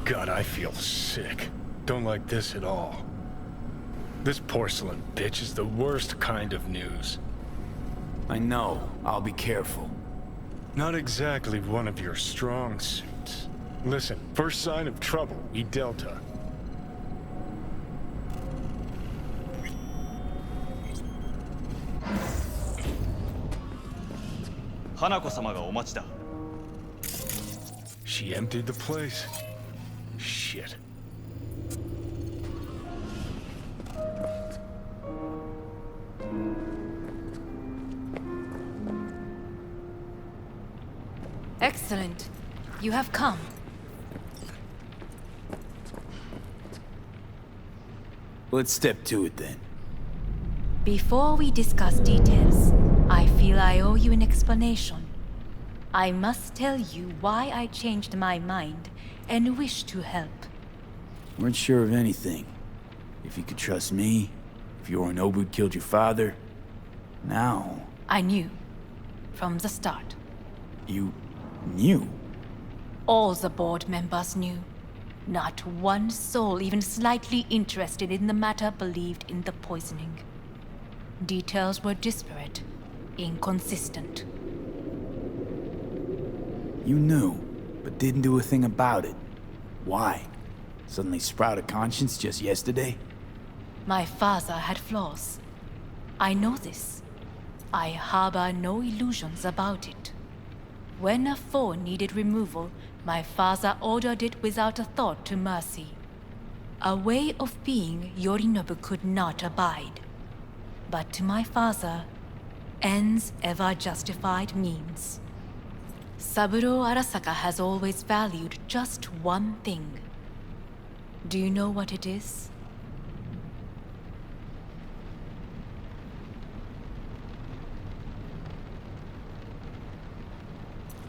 God, I feel sick. Don't like this at all. This porcelain bitch is the worst kind of news. I know. I'll be careful. Not exactly one of your strong suits. Listen, first sign of trouble, we Delta. Hanako-samaがお待ちだ。 She emptied the place? Shit. Excellent. You have come. Let's step to it then. Before we discuss details, I feel I owe you an explanation. I must tell you why I changed my mind and wish to help. Weren't sure of anything. If you could trust me, if Yorinobu killed your father. Now... I knew. From the start. You... knew? All the board members knew. Not one soul even slightly interested in the matter believed in the poisoning. Details were disparate, inconsistent. You knew, but didn't do a thing about it. Why? Suddenly sprout a conscience just yesterday? My father had flaws. I know this. I harbor no illusions about it. When a foe needed removal, my father ordered it without a thought to mercy. A way of being Yorinobu could not abide. But to my father, ends ever justified means. Saburo Arasaka has always valued just one thing. Do you know what it is?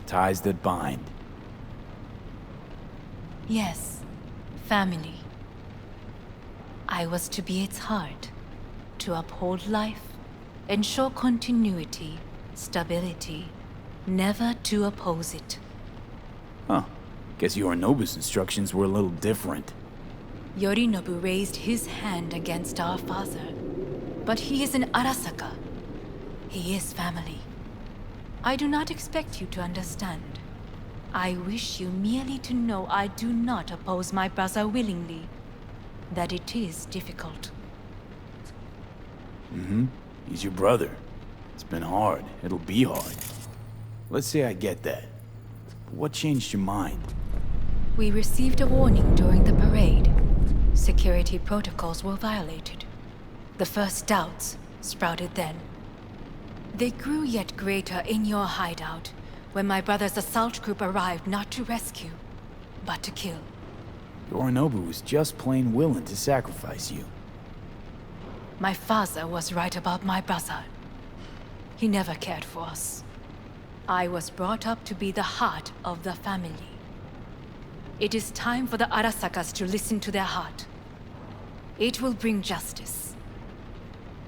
Ties that bind. Yes, family. I was to be its heart, to uphold life, ensure continuity, stability, never to oppose it. Huh. Guess Yorinobu's instructions were a little different. Yorinobu raised his hand against our father, but he is an Arasaka. He is family. I do not expect you to understand. I wish you merely to know I do not oppose my brother willingly. That it is difficult. He's your brother. It's been hard. It'll be hard. Let's say I get that. But what changed your mind? We received a warning during the parade. Security protocols were violated. The first doubts sprouted then. They grew yet greater in your hideout when my brother's assault group arrived not to rescue, but to kill. Yorinobu was just plain willing to sacrifice you. My father was right about my brother. He never cared for us. I was brought up to be the heart of the family. It is time for the Arasakas to listen to their heart. It will bring justice.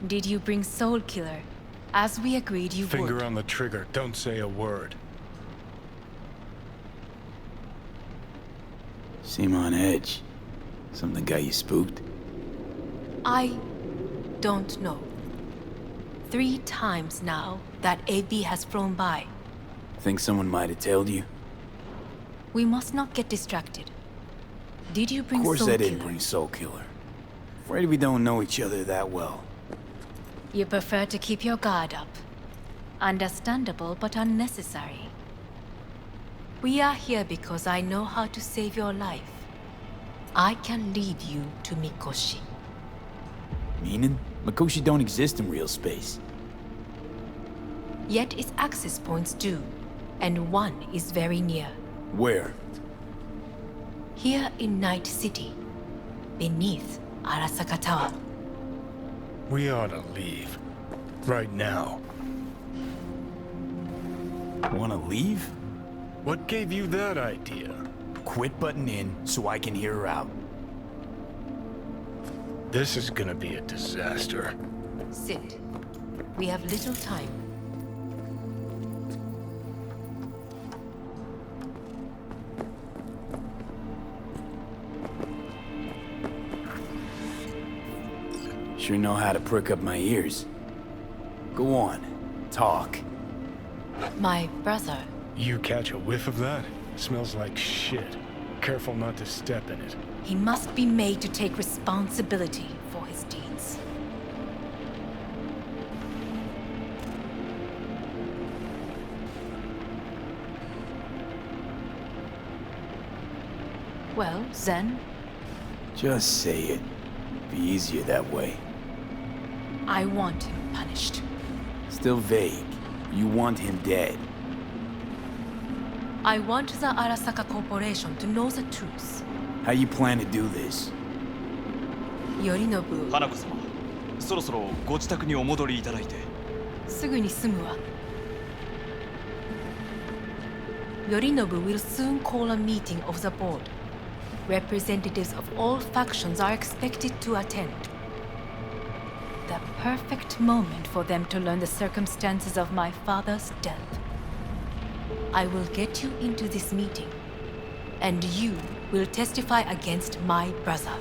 Did you bring Soul Killer, as we agreed you would? Finger on the trigger, don't say a word. Seem on edge. Something got you spooked? I don't know. 3 times now that AB has flown by. Think someone might have told you? We must not get distracted. Did you bring Soul Killer? Of course I didn't bring Soul Killer. Afraid we don't know each other that well. You prefer to keep your guard up. Understandable, but unnecessary. We are here because I know how to save your life. I can lead you to Mikosi. Meaning? Mikosi don't exist in real space. Yet its access points do, and one is very near. Where? Here in Night City, beneath Arasaka Tower. We ought to leave. Right now. Wanna leave? What gave you that idea? Quit butting in so I can hear her out. This is gonna be a disaster. Sit. We have little time. Sure know how to prick up my ears. Go on, talk. My brother. You catch a whiff of that? Smells like shit. Careful not to step in it. He must be made to take responsibility for his deeds. Well, Zen, Just say it. Be easier that way. I want him punished. Still vague. You want him dead. I want the Arasaka Corporation to know the truth. How you plan to do this? Yorinobu, 花子様、そろそろご自宅にお戻りいただいて。すぐに済むわ。Yorinobu will soon call a meeting of the board. Representatives of all factions are expected to attend. The perfect moment for them to learn the circumstances of my father's death. I will get you into this meeting, and you will testify against my brother.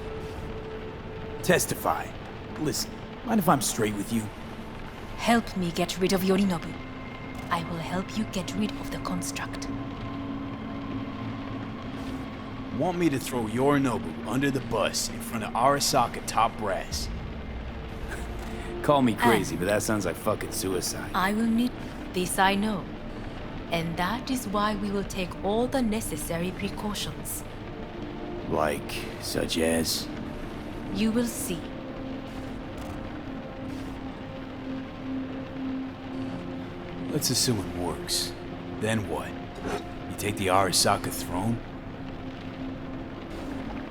Testify. Listen, mind if I'm straight with you? Help me get rid of Yorinobu. I will help you get rid of the construct. Want me to throw Yorinobu under the bus in front of Arasaka top brass? Call me crazy, but that sounds like fucking suicide. I will need this, I know. And that is why we will take all the necessary precautions. Like, such as? You will see. Let's assume it works. Then what? You take the Arasaka throne?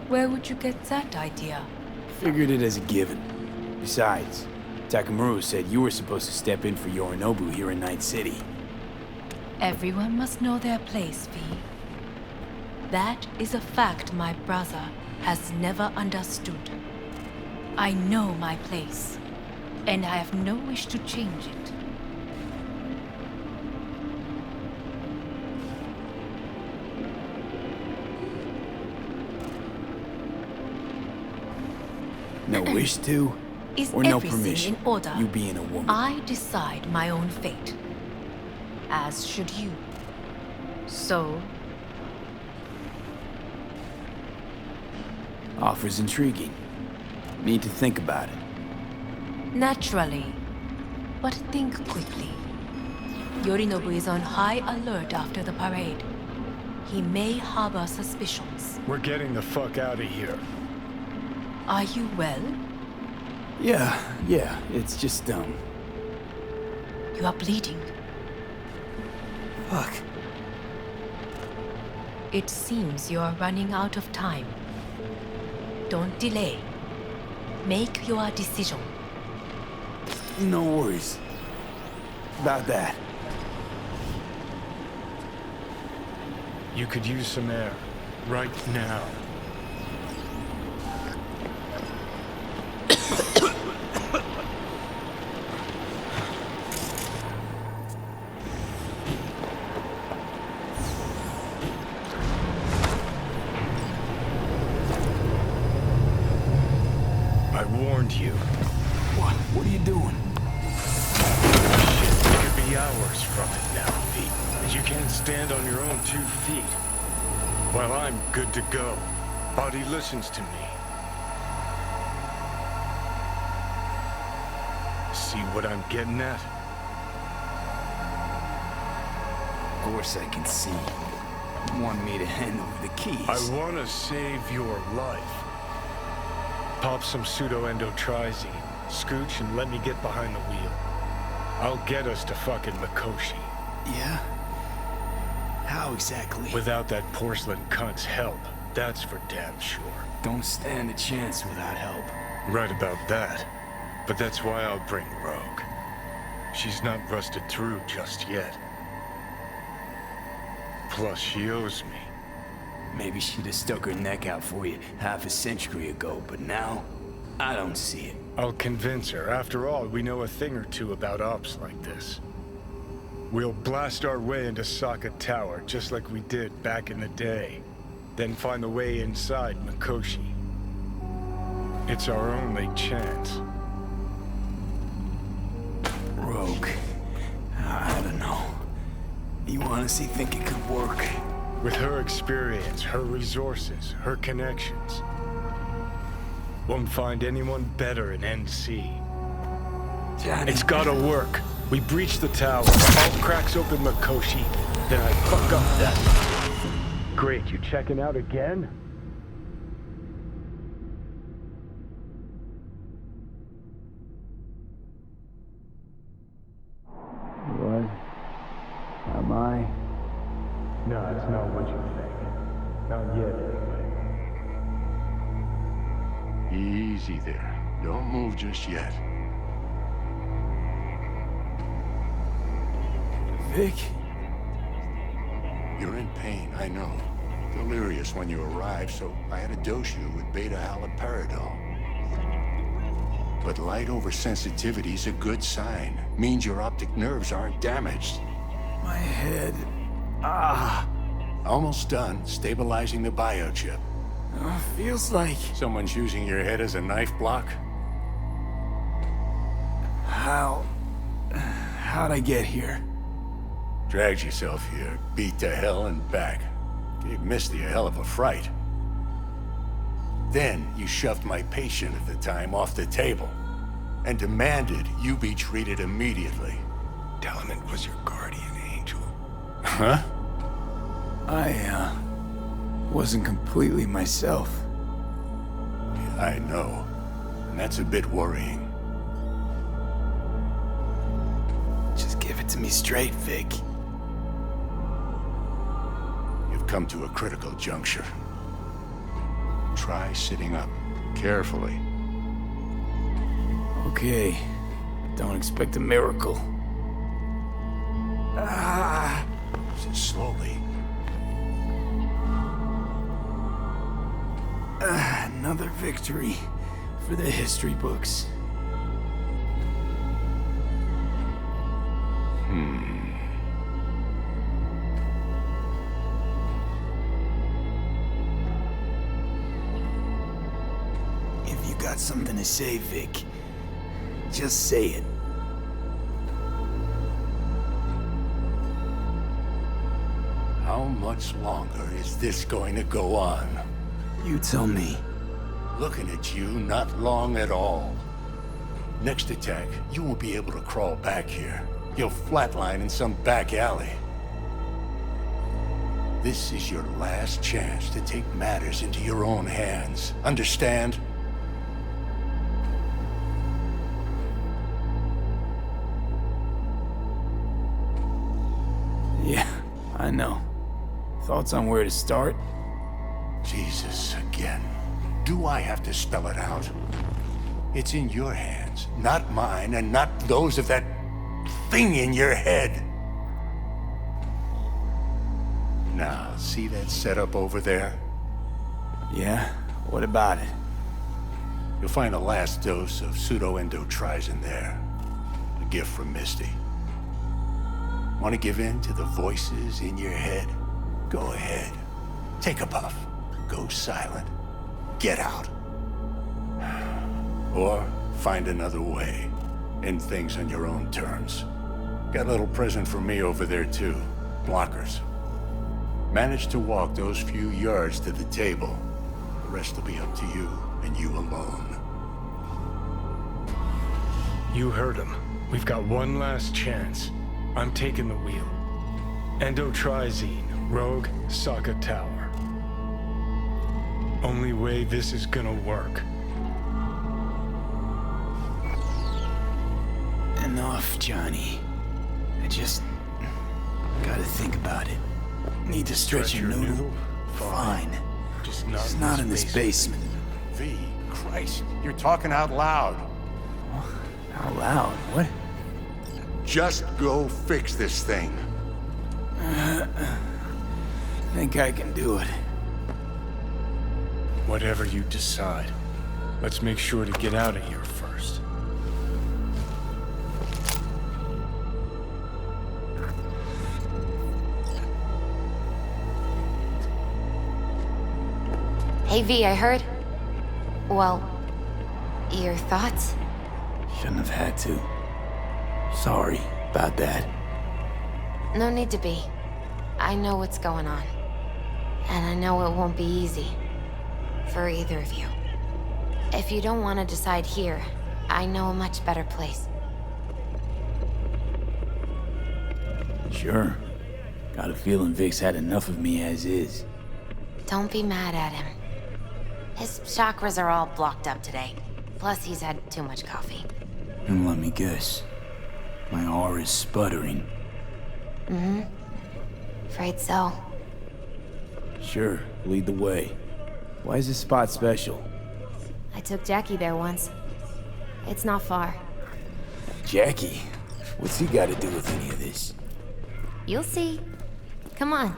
Where would you get that idea? Figured it as a given. Besides, Takamura said you were supposed to step in for Yorinobu here in Night City. Everyone must know their place, V. That is a fact my brother has never understood. I know my place, and I have no wish to change it. No wish to? Is Or no everything permission? in order? You being a woman. I decide my own fate. As should you. So, Offer's intriguing. Need to think about it. naturally. But think quickly. Yorinobu is on high alert after the parade. He may harbor suspicions. We're getting the fuck out of here. Are you well? Yeah, it's just, You are bleeding. fuck. It seems you are running out of time. Don't delay. Make your decision. No worries. About that. You could use some air. Right now. I warned you. What are you doing? Shit, it could be hours from it now, Pete. And you can't stand on your own 2 feet. Well, I'm good to go. Body listens to me. See what I'm getting at? Of course I can see. You want me to hand over the keys. I want to save your life. Pop some pseudo-endotrizine, scooch, and let me get behind the wheel. I'll get us to fucking Mikosi. Yeah? How exactly? Without that porcelain cunt's help, that's for damn sure. Don't stand a chance without help. Right about that. But that's why I'll bring Rogue. She's not rusted through just yet. Plus, she owes me. Maybe she'd have stuck her neck out for you half a century ago, but now, I don't see it. I'll convince her. After all, we know a thing or two about ops like this. We'll blast our way into Sokka Tower, just like we did back in the day. Then find the way inside Mikosi. It's our only chance. Rogue. I don't know. You honestly think it could work? With her experience, her resources, her connections. Won't find anyone better in NC. Johnny. It's gotta work. We breach the tower, all cracks open Mikosi, then I fuck up that. Great, you checking out again? What? Am I? No, it's not what you think. Not yet, anyway. Easy there. Don't move just yet. Vic? You're in pain, I know. Delirious when you arrived, so I had to dose you with beta-haloperidol. But light oversensitivity's a good sign. Means your optic nerves aren't damaged. My head. Almost done stabilizing the biochip. Feels like... Someone's using your head as a knife block? How'd I get here? Dragged yourself here, beat to hell and back. Gave Misty a hell of a fright. Then you shoved my patient at the time off the table and demanded you be treated immediately. Tell him it was your guardian angel. Huh? I, wasn't completely myself. I know. And that's a bit worrying. Just give it to me straight, Vic. You've come to a critical juncture. Try sitting up, carefully. Okay. Don't expect a miracle. Slowly. Another victory for the history books. If you got something to say, Vic, just say it. How much longer is this going to go on? You tell me. Looking at you, not long at all. Next attack, you won't be able to crawl back here. You'll flatline in some back alley. This is your last chance to take matters into your own hands. Understand? Yeah, I know. Thoughts on where to start? Jesus, again. Do I have to spell it out? It's in your hands, not mine, and not those of that thing in your head. Now, see that setup over there? Yeah? What about it? You'll find a last dose of pseudo-endotrizin there. A gift from Misty. Want to give in to the voices in your head? Go ahead. Take a puff. Go silent. Get out. Or find another way. End things on your own terms. Got a little present for me over there too. Blockers. Manage to walk those few yards to the table. The rest will be up to you, and you alone. You heard him. We've got one last chance. I'm taking the wheel. Endotrizine, Rogue, Saka Tower. Only way this is gonna work. Enough, Johnny. I just gotta think about it. Need to stretch your noodle? Fine. Just Not in this basement. V, Christ, you're talking out loud. Out loud? What? Just go fix this thing. Think I can do it. Whatever you decide. Let's make sure to get out of here first. Hey V, I heard. Well, your thoughts? Shouldn't have had to. Sorry about that. No need to be. I know what's going on. And I know it won't be easy. For either of you. If you don't want to decide here, I know a much better place. Sure. Got a feeling Vic's had enough of me as is. Don't be mad at him. His chakras are all blocked up today. Plus, he's had too much coffee. And let me guess. My aura's sputtering. Mm-hmm. Afraid so. Sure, lead the way. Why is this spot special? I took Jackie there once. It's not far. Jackie? What's he got to do with any of this? You'll see. Come on.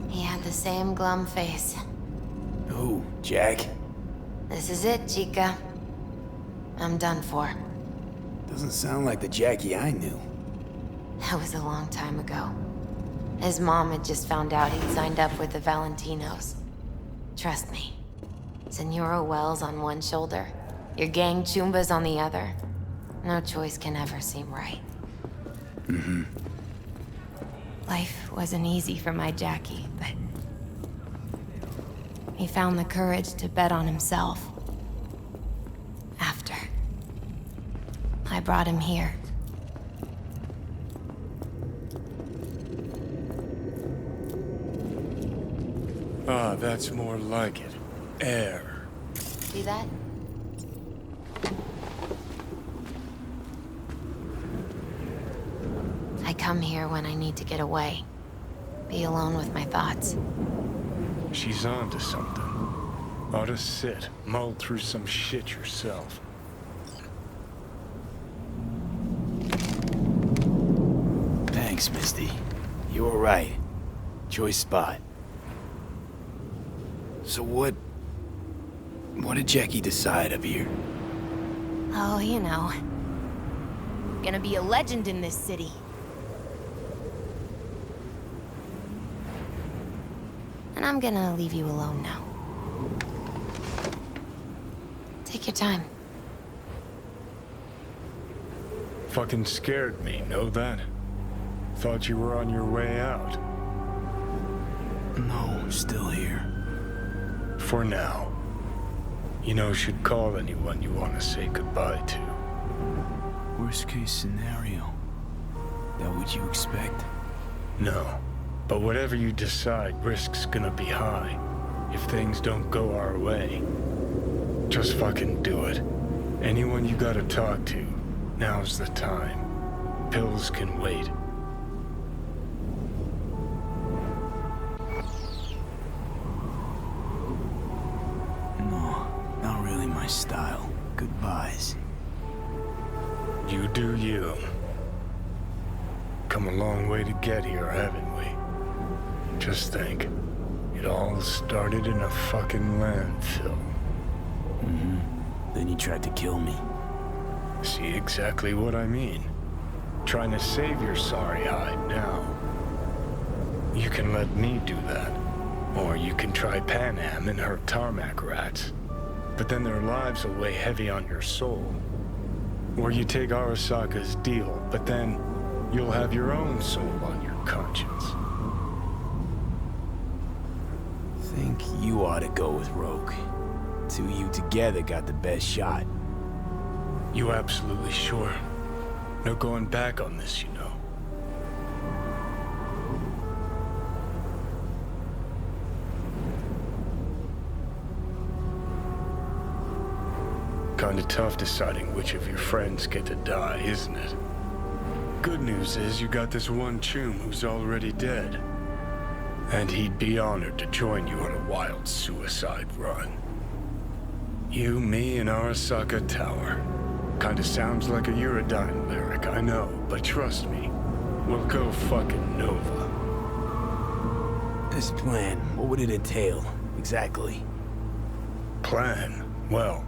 He had the same glum face. Who, Jack? This is it, Chica. I'm done for. Doesn't sound like the Jackie I knew. That was a long time ago. His mom had just found out he'd signed up with the Valentinos. Trust me. Senora Wells on one shoulder, your gang Chumbas on the other. No choice can ever seem right. Mm-hmm. Life wasn't easy for my Jackie, but... he found the courage to bet on himself. After. I brought him here. Ah, that's more like it. Air. See that? I come here when I need to get away. Be alone with my thoughts. She's onto something. Ought to sit, mull through some shit yourself. Thanks, Misty. You were right. Choice spot. So what did Jackie decide up here? Oh, you know. Gonna be a legend in this city. And I'm gonna leave you alone now. Take your time. Fucking scared me, know that? Thought you were on your way out. No, still here. For now. You know, should call anyone you want to say goodbye to. Worst case scenario. That what you expect? No. But whatever you decide, risk's gonna be high. If things don't go our way. Just fucking do it. Anyone you gotta talk to, now's the time. Pills can wait. No, not really my style. Goodbyes. You do you. Come a long way to get here, haven't we? Just think. It all started in a fucking landfill. Mm-hmm. Then you tried to kill me. See exactly what I mean. Trying to save your sorry hide now. You can let me do that. Or you can try Panam and her tarmac rats. But then their lives will weigh heavy on your soul. Or you take Arasaka's deal, but then you'll have your own soul on your conscience. Think you ought to go with Rogue. Two of you together got the best shot. You absolutely sure? No going back on this, you know. Kinda tough deciding which of your friends get to die, isn't it? Good news is you got this one Chum who's already dead. And he'd be honored to join you on a wild suicide run. You, me, and Arasaka Tower. Kinda sounds like a Eurodyne lyric, I know, but trust me, we'll go fucking Nova. This plan, what would it entail, exactly? Plan? Well,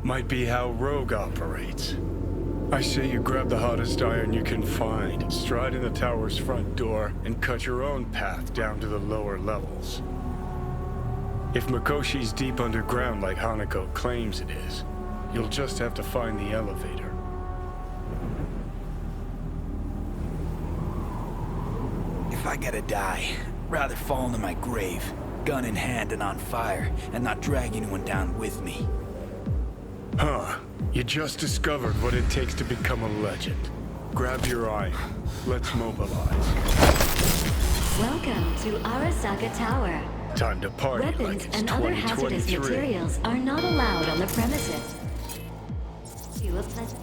might be how Rogue operates. I say you grab the hottest iron you can find, stride in the tower's front door, and cut your own path down to the lower levels. If Mikosi's deep underground like Hanako claims it is, you'll just have to find the elevator. If I gotta die, rather fall into my grave, gun in hand and on fire, and not drag anyone down with me. Huh. You just discovered what it takes to become a legend. Grab your iron. Let's mobilize. Welcome to Arasaka Tower. Time to party Weapons like it's and other hazardous 2023. materials are not allowed on the premises. You a pleasant.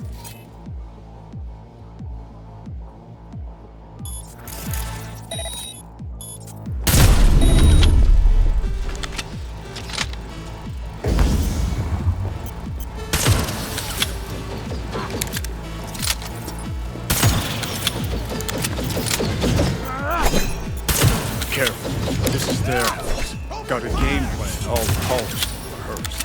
Careful. This is their house. Got a game plan all polished and rehearsed.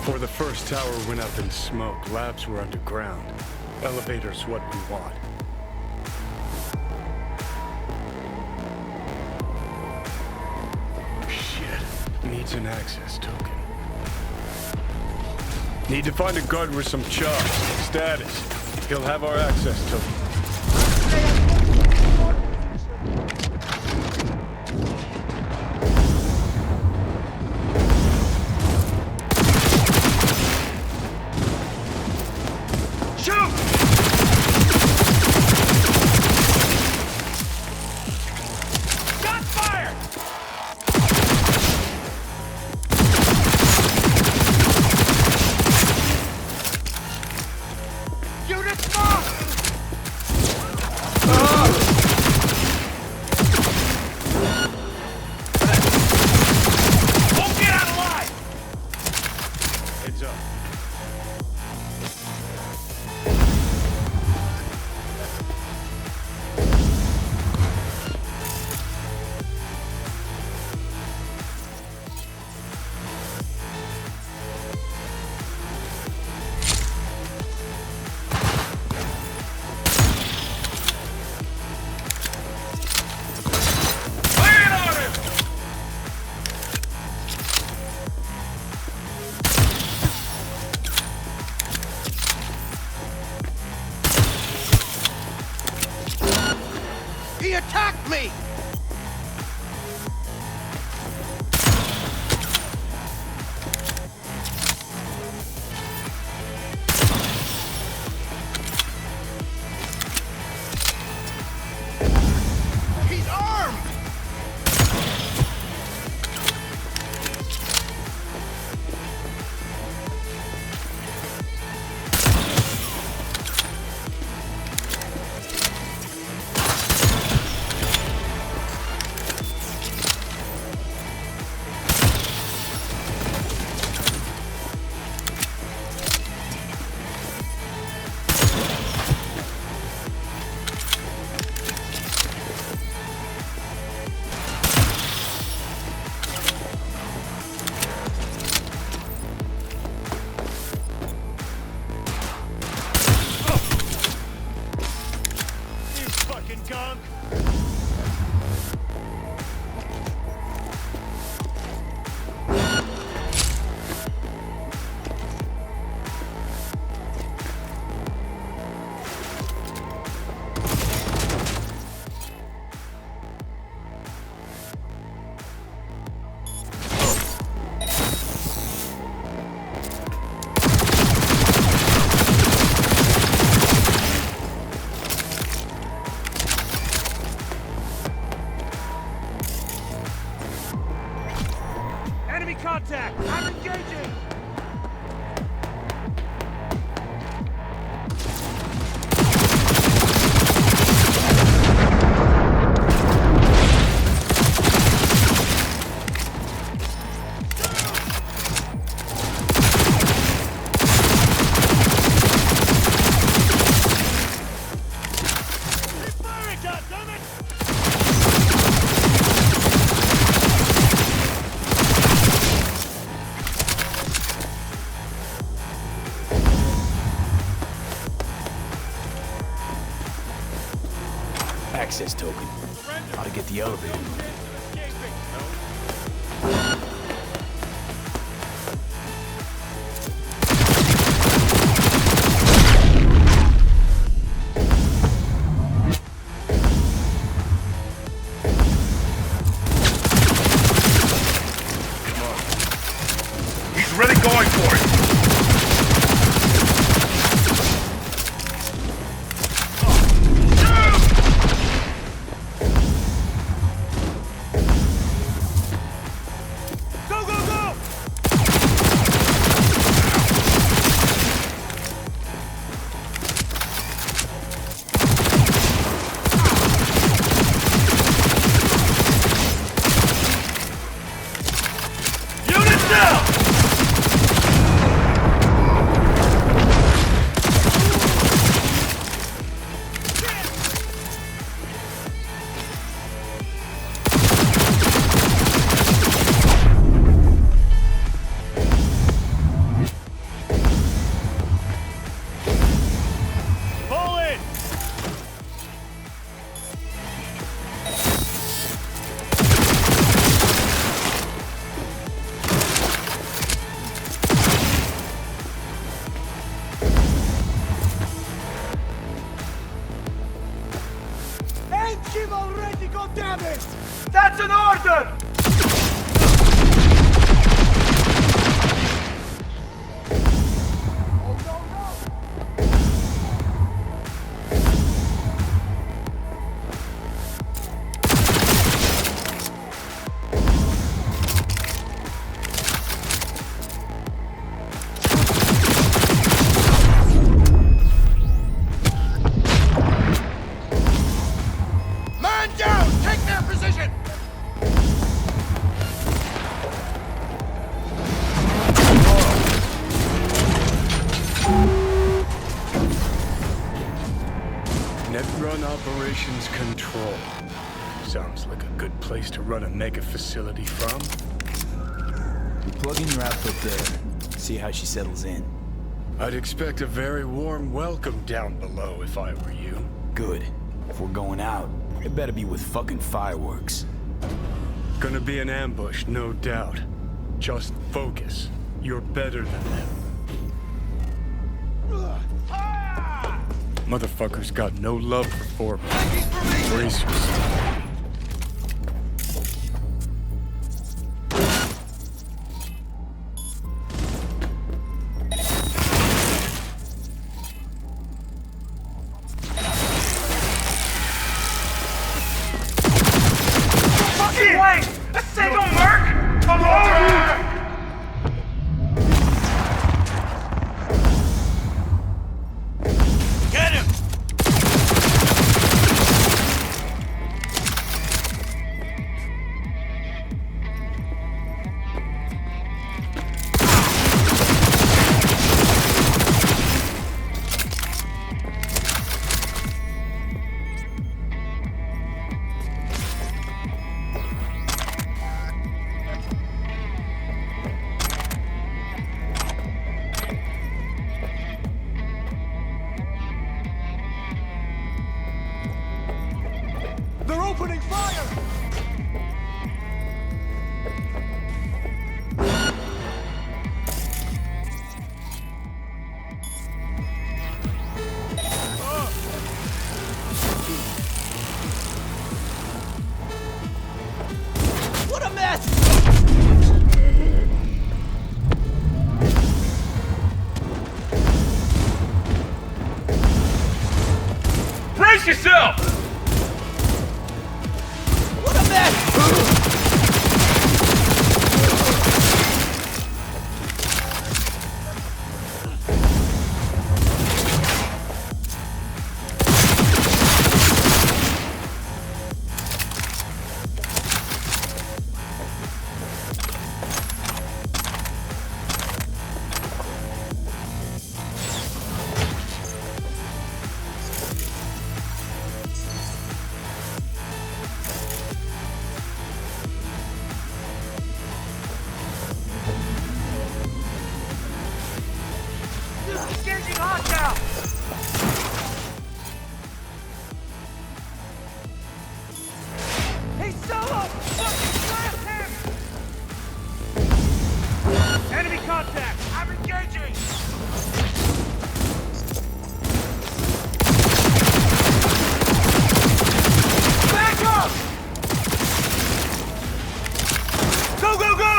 Before the first tower went up in smoke, labs were underground. Elevators what we want. Shit. Needs an access token. Need to find a guard with some chops. Status. He'll have our access token. He attacked me! He's armed! Contact! I'm engaging! Access token. How to get the elevator moving. He's really going for it! run operations control. Sounds like a good place to run a mega facility from. You plug in your output there, see how she settles in. I'd expect a very warm welcome down below if I were you. Good. If we're going out, it better be with fucking fireworks. Gonna be an ambush, no doubt. Just focus. You're better than them. Motherfuckers got no love for foreplay. Brace yourself. They're opening fire! What a mess! Brace yourself! What a mess! Engaging hostile! He's solo! Fucking blast him! Enemy contact! I'm engaging! Back up! Go, go, go!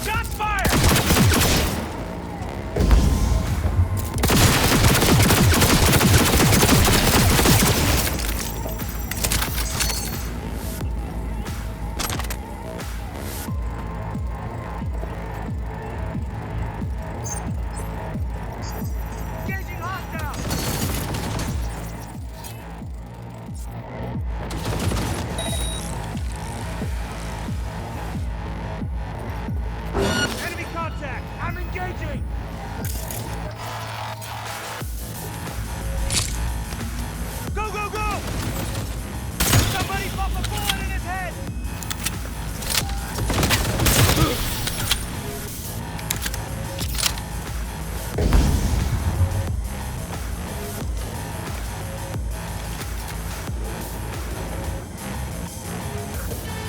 Shots fired! Engaging hostile! Enemy contact! I'm engaging! Go, go, go! Somebody pop a bullet in his head!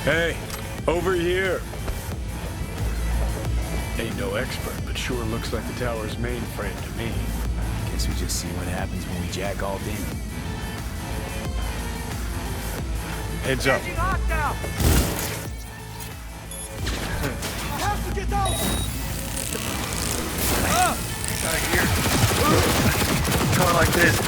Hey, over here. Ain't no expert, but sure looks like the tower's mainframe to me. Guess we just see what happens when we jack all in. Heads up. Engaging hostile! I have to get out! Car like this.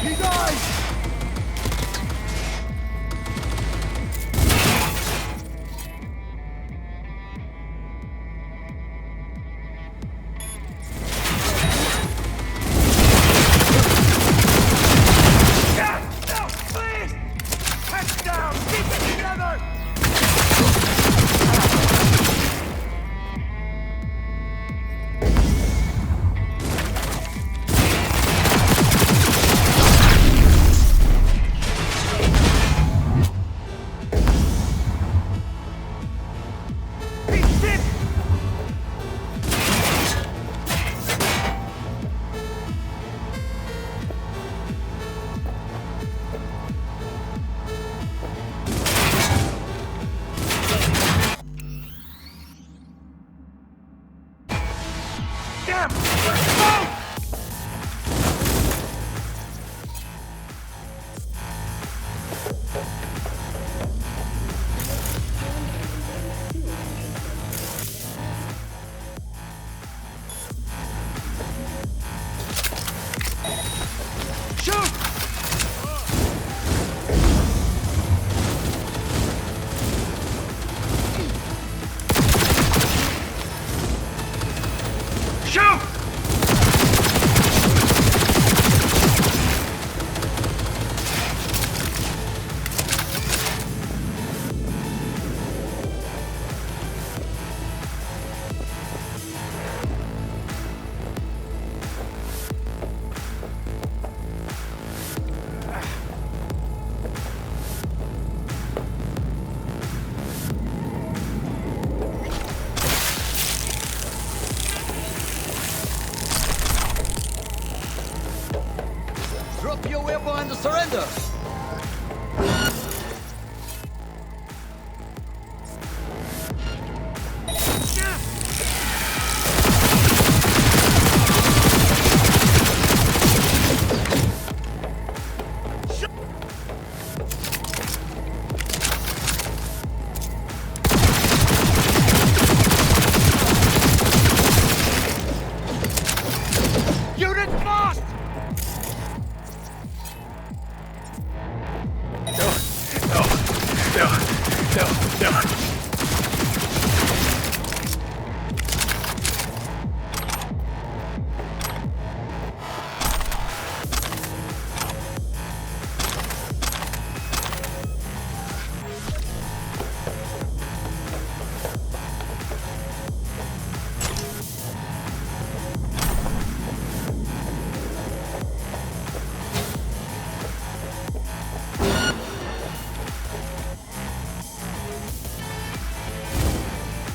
He dies! Drop your weapon and surrender! Unit lost! No.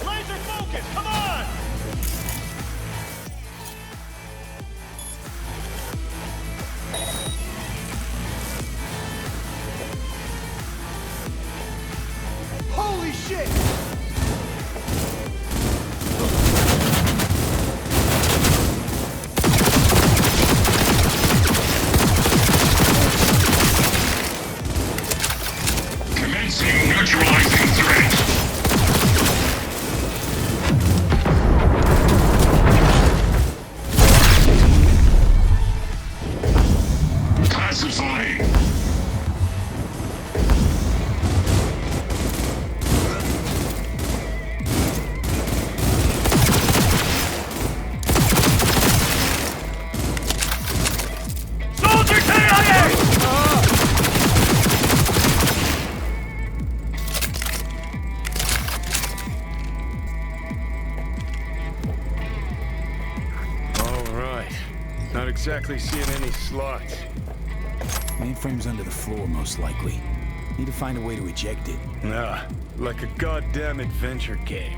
Laser focus, come on! Holy shit! Commencing neutralizing threat. Classifying. Soldiers AIA! All right. Not exactly seeing any slots. Mainframe's under the floor, most likely. Need to find a way to eject it. Nah, like a goddamn adventure game.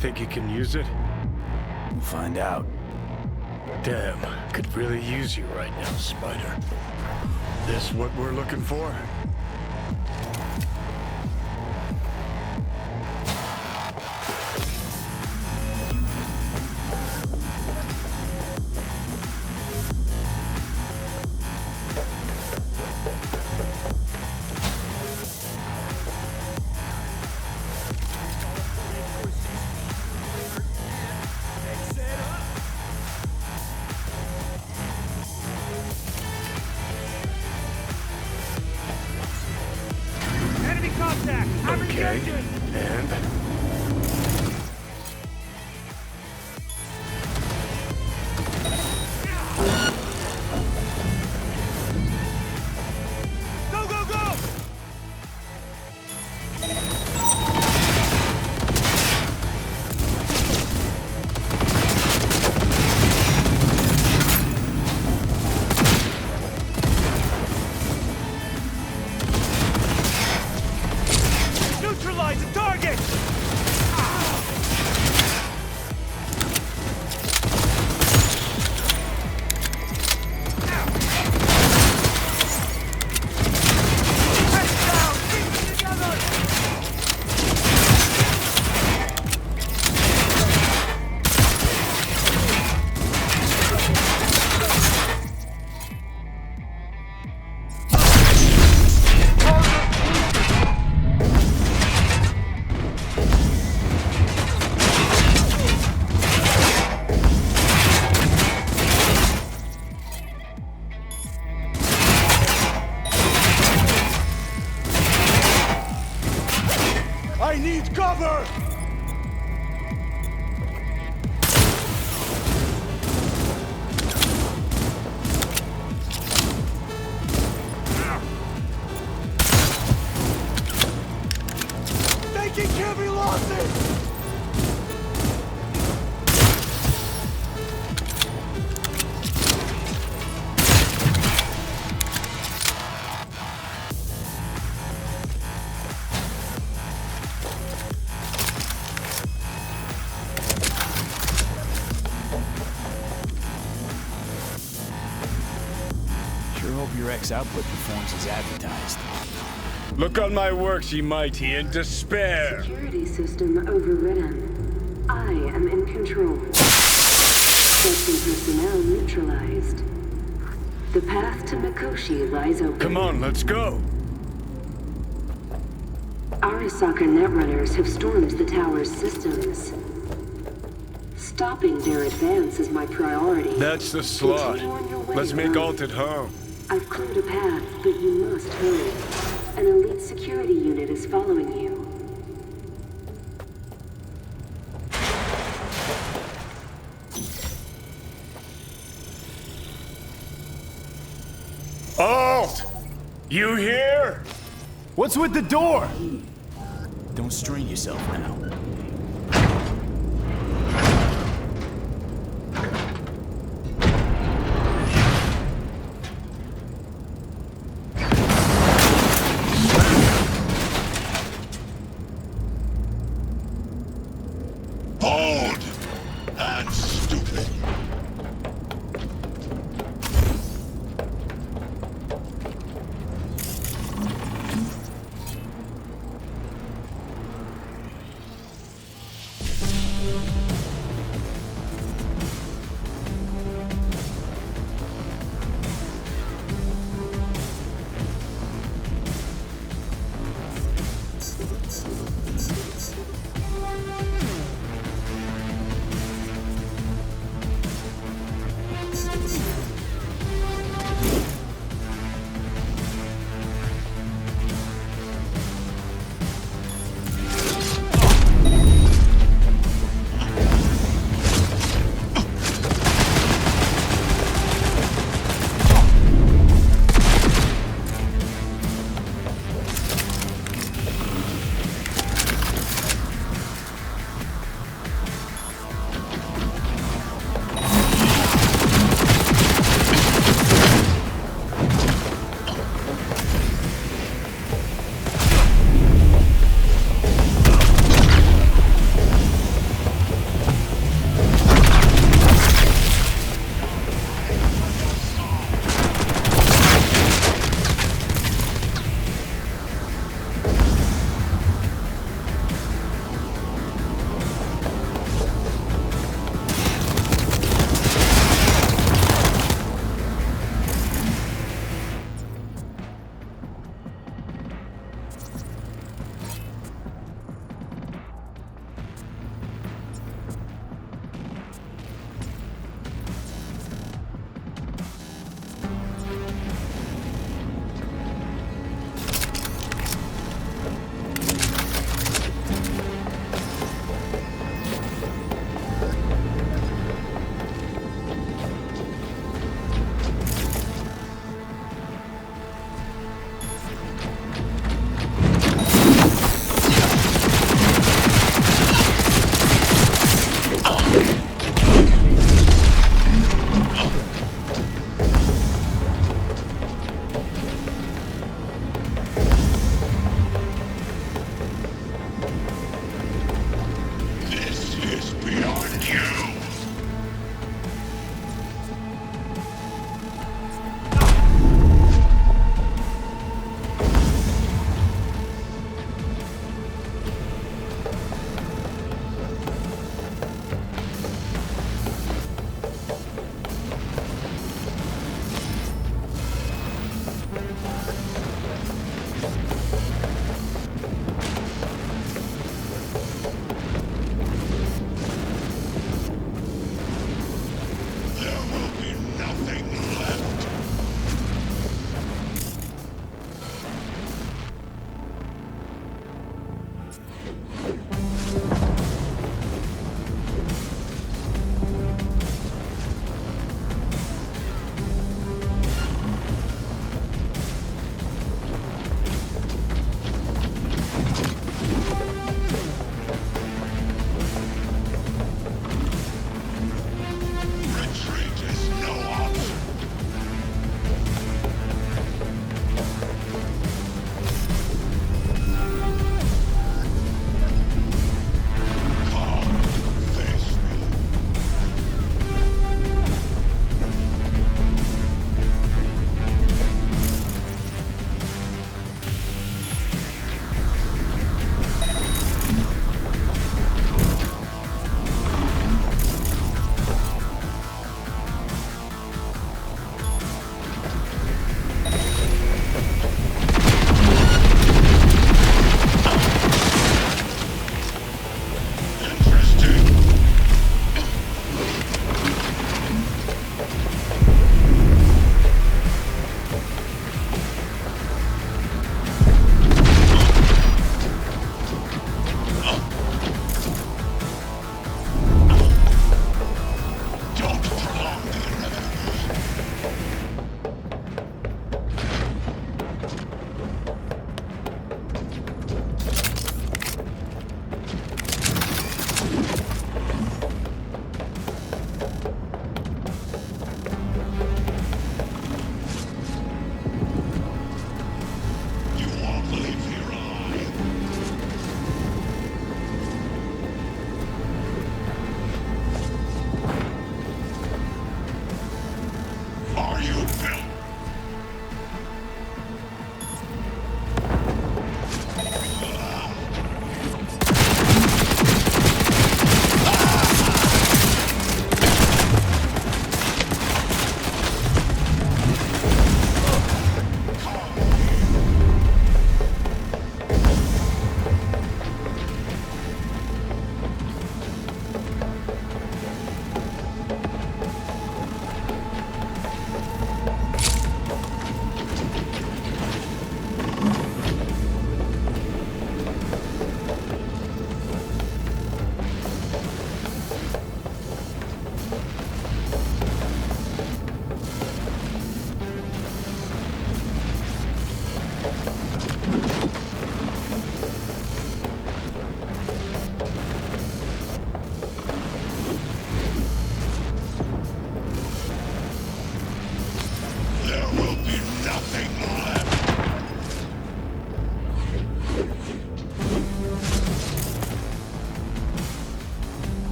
Think you can use it? We'll find out. Damn, could really use you right now, Spider. This what we're looking for? Enemy contact! I'm Okay, engaging! and? Go, go, go! Neutralize the target! Heads down! Keep together! I need cover! Taking heavy losses! Sure hope your X output performs as advertised. Look on my works, ye mighty, in despair! Security system overridden. I am in control. Testing personnel neutralized. The path to Mikosi lies open. Come on, let's go! Arasaka netrunners have stormed the tower's systems. Stopping their advance is my priority. That's the slot. Continue on your way, Let's make Earth. Alt at home. I've cleared a path, but you must hurry. An elite security unit is following you. Alt! You here? What's with the door? Don't strain yourself now. Bold and stupid.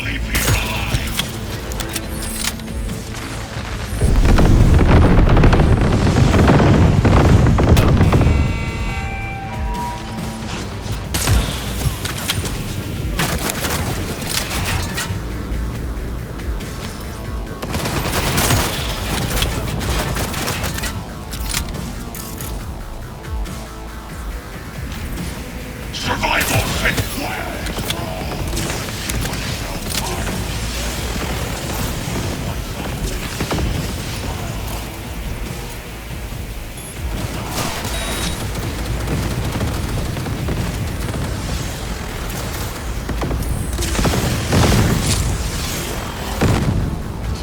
Leave me alive! Survival fit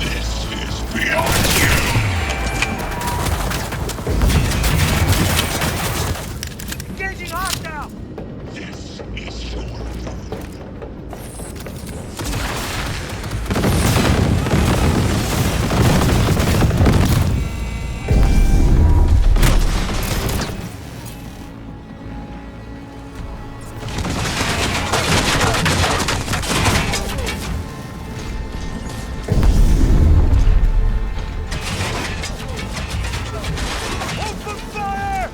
This is beyond you! Engaging hostile! This is your Open fire!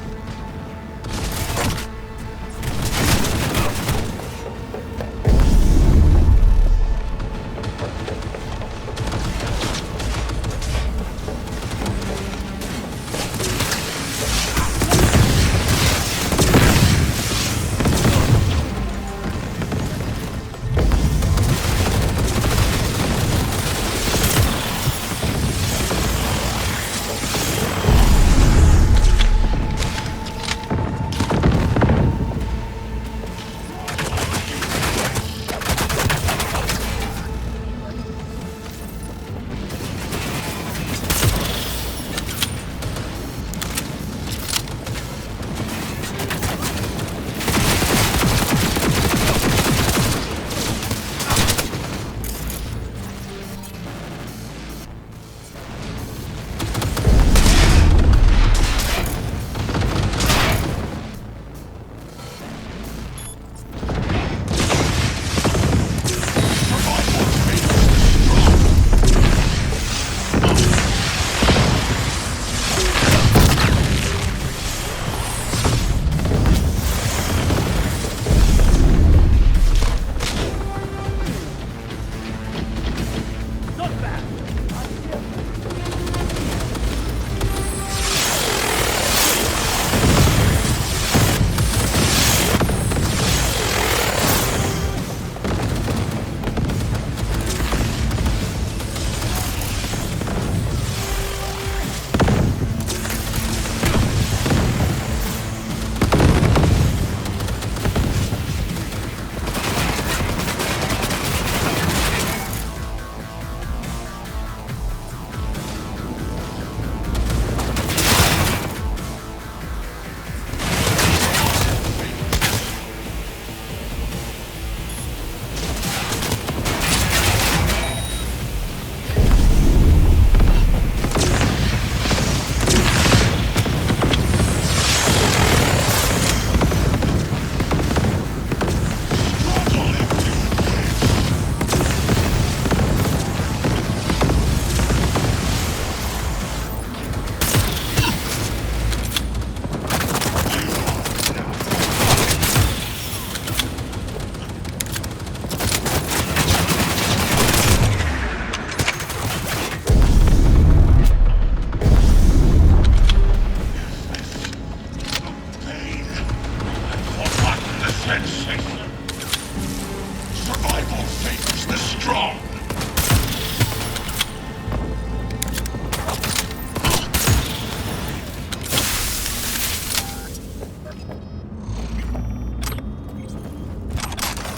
Survival favors the strong.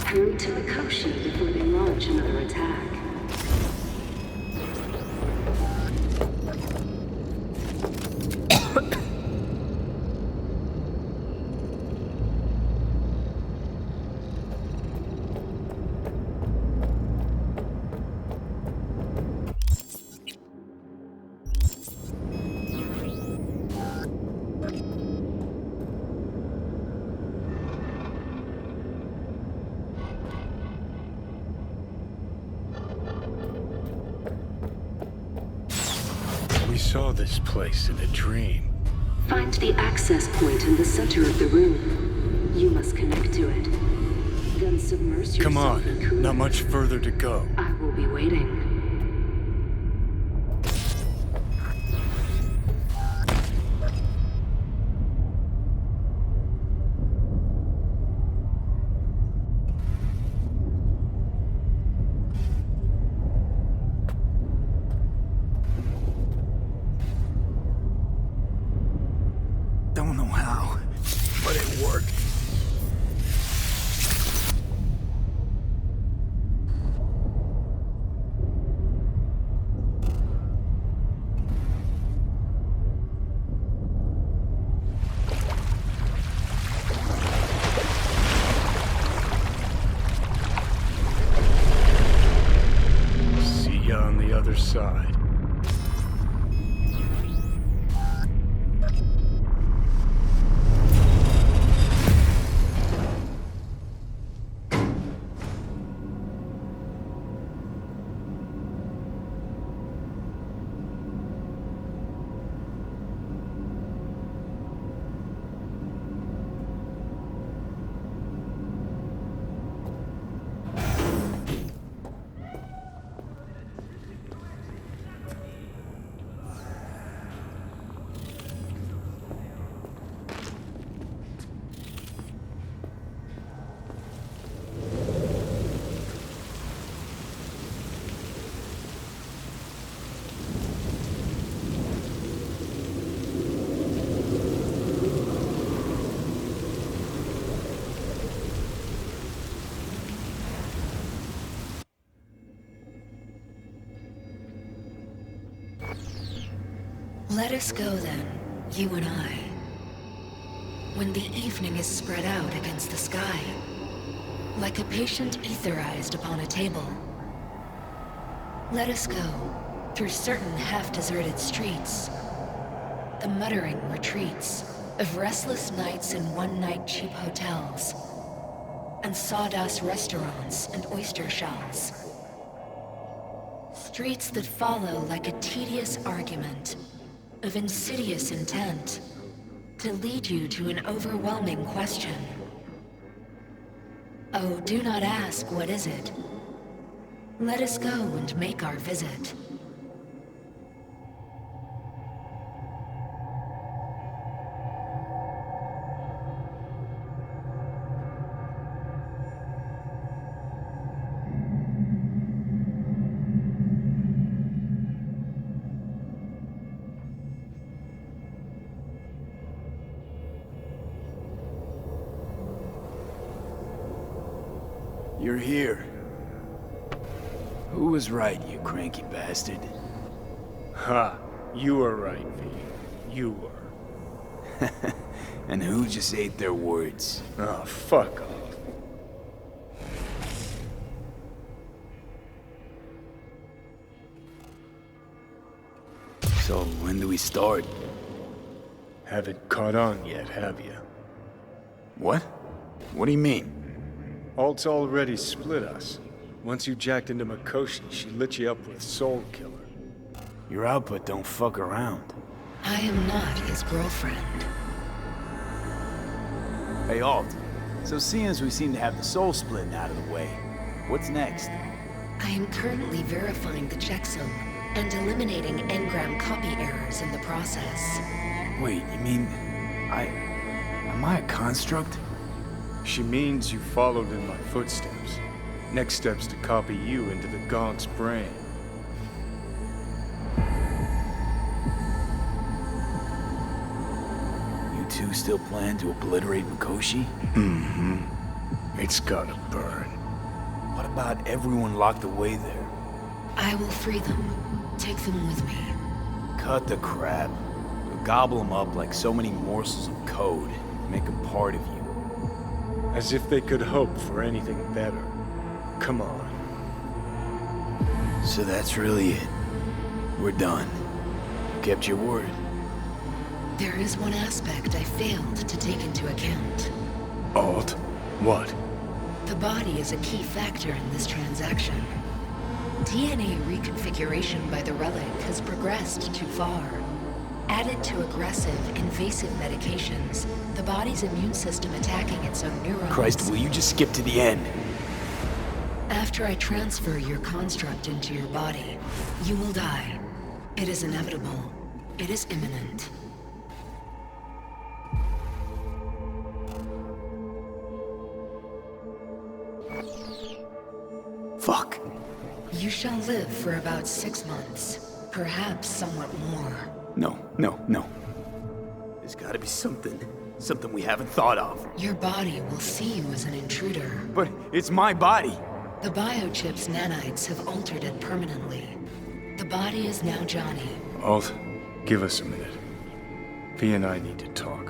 Hurry to Mikosi before they launch another attack. we saw this place in a dream. Find the access point in the center of the room. You must connect to it. Then submerge yourself Come on, in coolant. not much further to go. I will be waiting. Don't know how, but it worked. See ya on the other side. Let us go then, you and I. When the evening is spread out against the sky, like a patient etherized upon a table. Let us go through certain half-deserted streets, the muttering retreats of restless nights in one-night cheap hotels, and sawdust restaurants and oyster shells. Streets that follow like a tedious argument of insidious intent to lead you to an overwhelming question. Oh, do not ask, what is it? Let us go and make our visit. You're here. Who was right, you cranky bastard? Ha! You were right, V. You were. And who just ate their words? Oh, fuck off. So, when do we start? Haven't caught on yet, have you? What? What do you mean? Alt's already split us. Once you jacked into Mikosi, she lit you up with Soul Killer. Your output don't fuck around. I am not his girlfriend. Hey, Alt. So seeing as we seem to have the soul splitting out of the way, what's next? I am currently verifying the checksum and eliminating engram copy errors in the process. Wait, you mean... Am I a construct? She means you followed in my footsteps. Next step's to copy you into the Gaunt's brain. You two still plan to obliterate Mikosi? Mm-hmm. It's gotta burn. What about everyone locked away there? I will free them. Take them with me. Cut the crap. You'll gobble them up like so many morsels of code. Make them part of you. As if they could hope for anything better. Come on. So that's really it. We're done. You kept your word. There is one aspect I failed to take into account. Alt? What? The body is a key factor in this transaction. DNA reconfiguration by the relic has progressed too far. Added to aggressive, invasive medications, the body's immune system attacking its own neurons. Christ, will you just skip to the end? After I transfer your construct into your body, you will die. It is inevitable. It is imminent. Fuck. You shall live for about 6 months, perhaps somewhat more. No. There's gotta be something we haven't thought of. Your body will see you as an intruder. But it's my body. The biochip's nanites have altered it permanently. The body is now Johnny. Alt, give us a minute. V and I need to talk.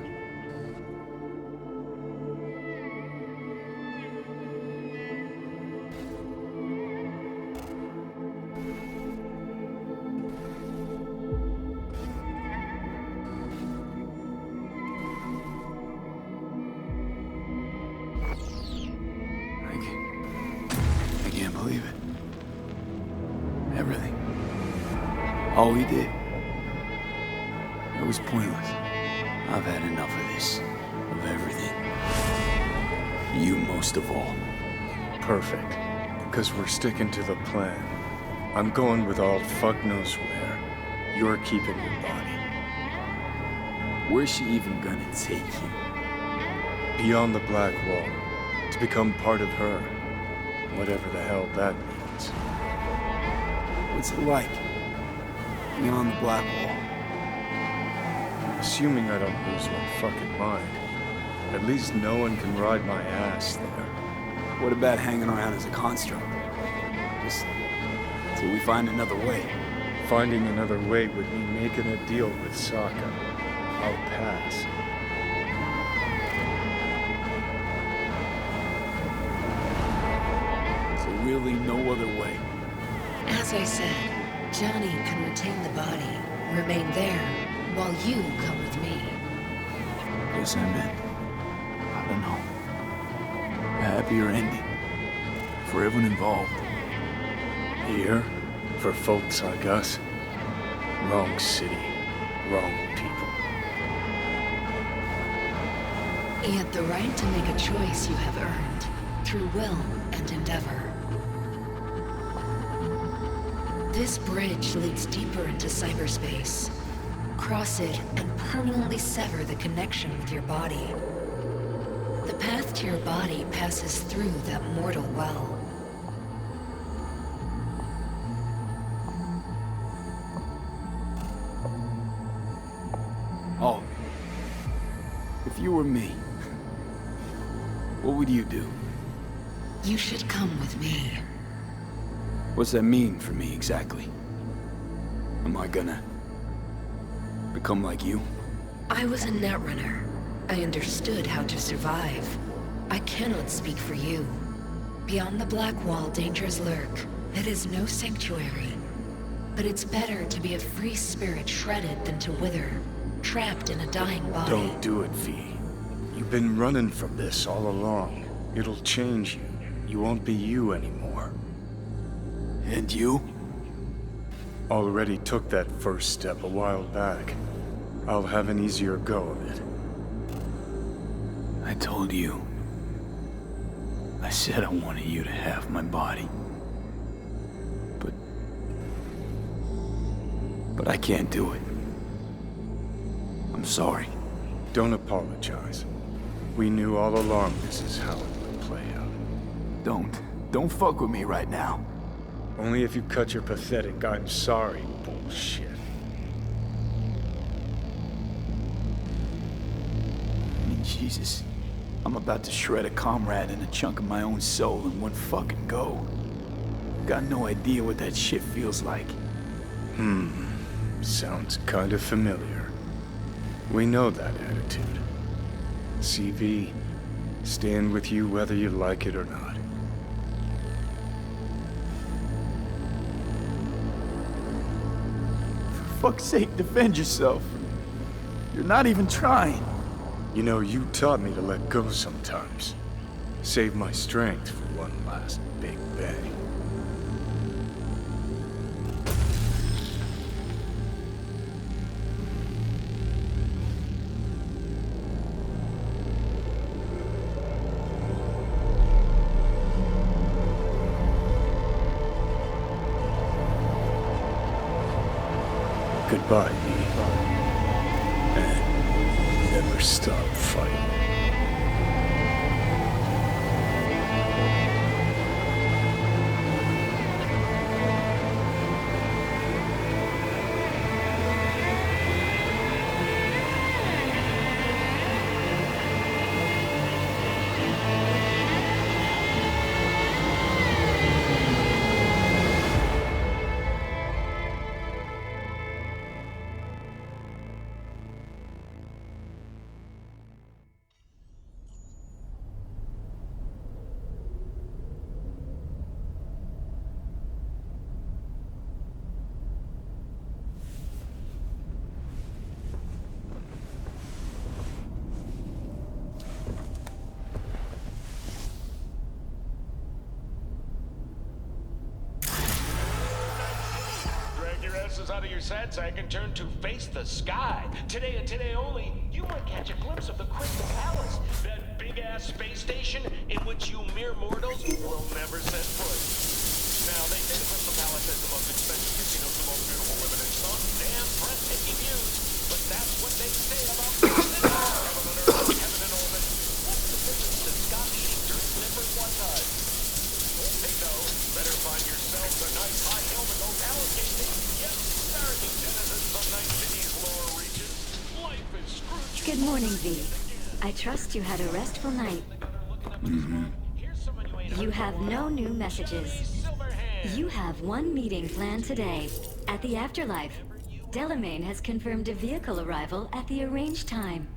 I can't believe it. Everything. All we did. It was pointless. I've had enough of this. Of everything. You most of all. Perfect. Because we're sticking to the plan. I'm going with Alt fuck knows where. You're keeping your body. Where's she even gonna take you? Beyond the Black Wall. To become part of her. Whatever the hell that means. What's it like? Beyond the Black Wall. Assuming I don't lose my fucking mind. At least no one can ride my ass there. What about hanging around as a construct? Just till we find another way. Finding another way would mean making a deal with Sokka. I'll pass. So really no other way. As I said, Johnny can retain the body, remain there, while you come with me. Guess I meant, I don't know, a happier ending for everyone involved. Here, for folks like us, wrong city, wrong people. Yet the right to make a choice you have earned, through will and endeavor. This bridge leads deeper into cyberspace. Cross it and permanently sever the connection with your body. The path to your body passes through that mortal well. Oh, if you were me, what would you do? You should come with me. What's that mean for me exactly? Am I gonna become like you? I was a netrunner. I understood how to survive. I cannot speak for you. Beyond the Black Wall, dangers lurk. It is no sanctuary. But it's better to be a free spirit shredded than to wither, trapped in a dying body. Don't do it, V. You've been running from this all along. It'll change you. You won't be you anymore. And you? Already took that first step a while back. I'll have an easier go of it. I told you. I said I wanted you to have my body. But I can't do it. I'm sorry. Don't apologize. We knew all along this is how it would play out. Don't fuck with me right now. Only if you cut your pathetic "I'm sorry" bullshit. I mean, Jesus. I'm about to shred a comrade and a chunk of my own soul in one fucking go. Got no idea what that shit feels like. Sounds kind of familiar. We know that attitude. CV, stand with you whether you like it or not. For fuck's sake, defend yourself. You're not even trying. You know, you taught me to let go sometimes. Save my strength for one last big bang. goodbye, V. And never stop fighting. Out of your sad sack and turn to face the sky. Today and today only, you might catch a glimpse of the Crystal Palace, that big-ass space station in which you mere mortals will never set foot. Now, they say the Crystal Palace has the most expensive casinos, the most beautiful women, and some damn breathtaking views. But that's what they say about heaven and earth, heaven and orbit. What's the difference to Scott-eating dirt sniffers one time? Hey, no, better find yourselves a nice high hill to go allocating. Yes, sir, you denizens of Night City's lower reaches. Life is Scrooge. Good morning, V. I trust you had a restful night. You have no new messages. You have one meeting planned today, at the Afterlife. Delamain has confirmed a vehicle arrival at the arranged time.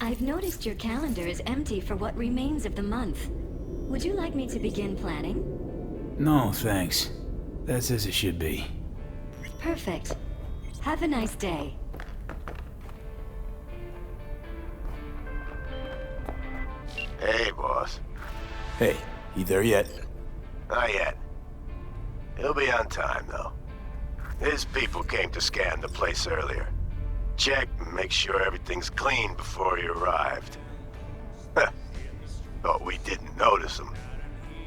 I've noticed your calendar is empty for what remains of the month. Would you like me to begin planning? No, thanks. That's as it should be. Perfect. Have a nice day. Hey, boss. Hey, you there yet? Not yet. He'll be on time, though. His people came to scan the place earlier. Check and make sure everything's clean before he arrived. Thought we didn't notice him.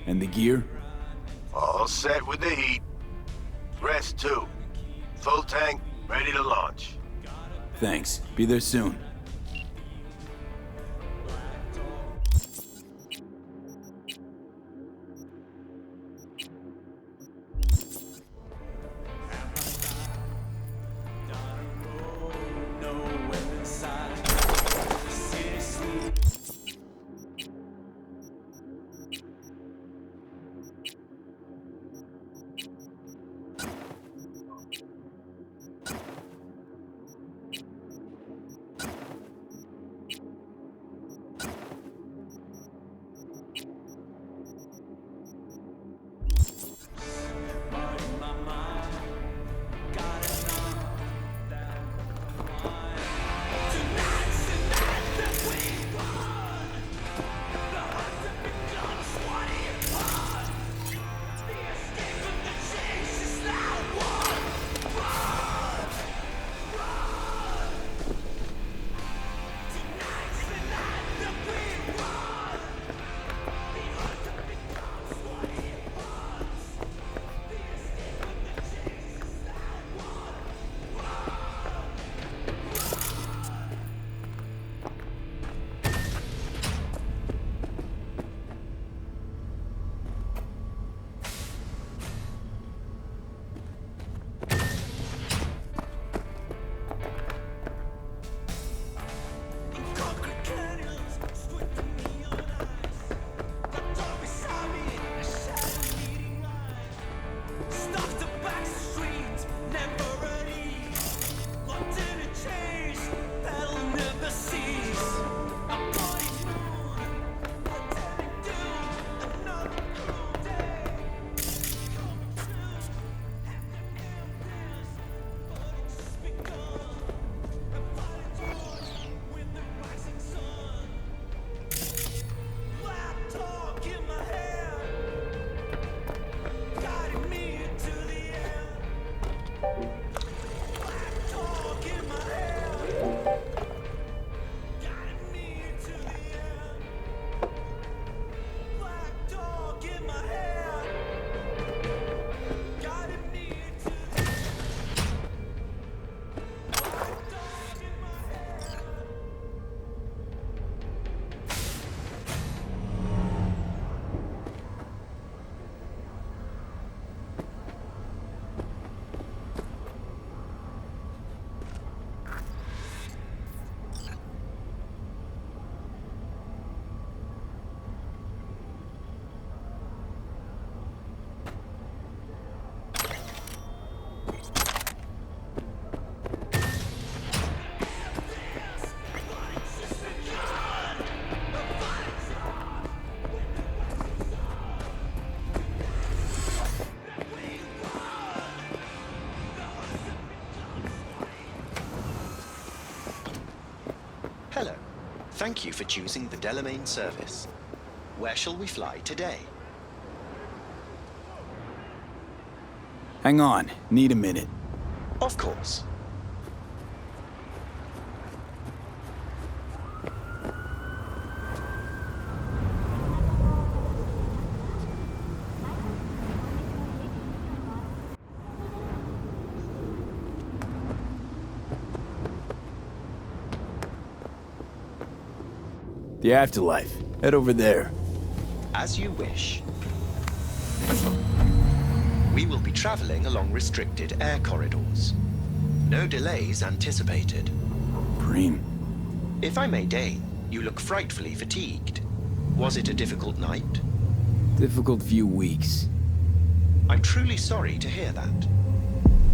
And the gear? All set with the heat. Rest, too. Full tank, ready to launch. Thanks. Be there soon. Thank you for choosing the Delamain service. Where shall we fly today? Hang on, need a minute. Of course. The afterlife. Head over there. As you wish. We will be traveling along restricted air corridors. No delays anticipated. Preem. If I may deign, you look frightfully fatigued. Was it a difficult night? Difficult few weeks. I'm truly sorry to hear that.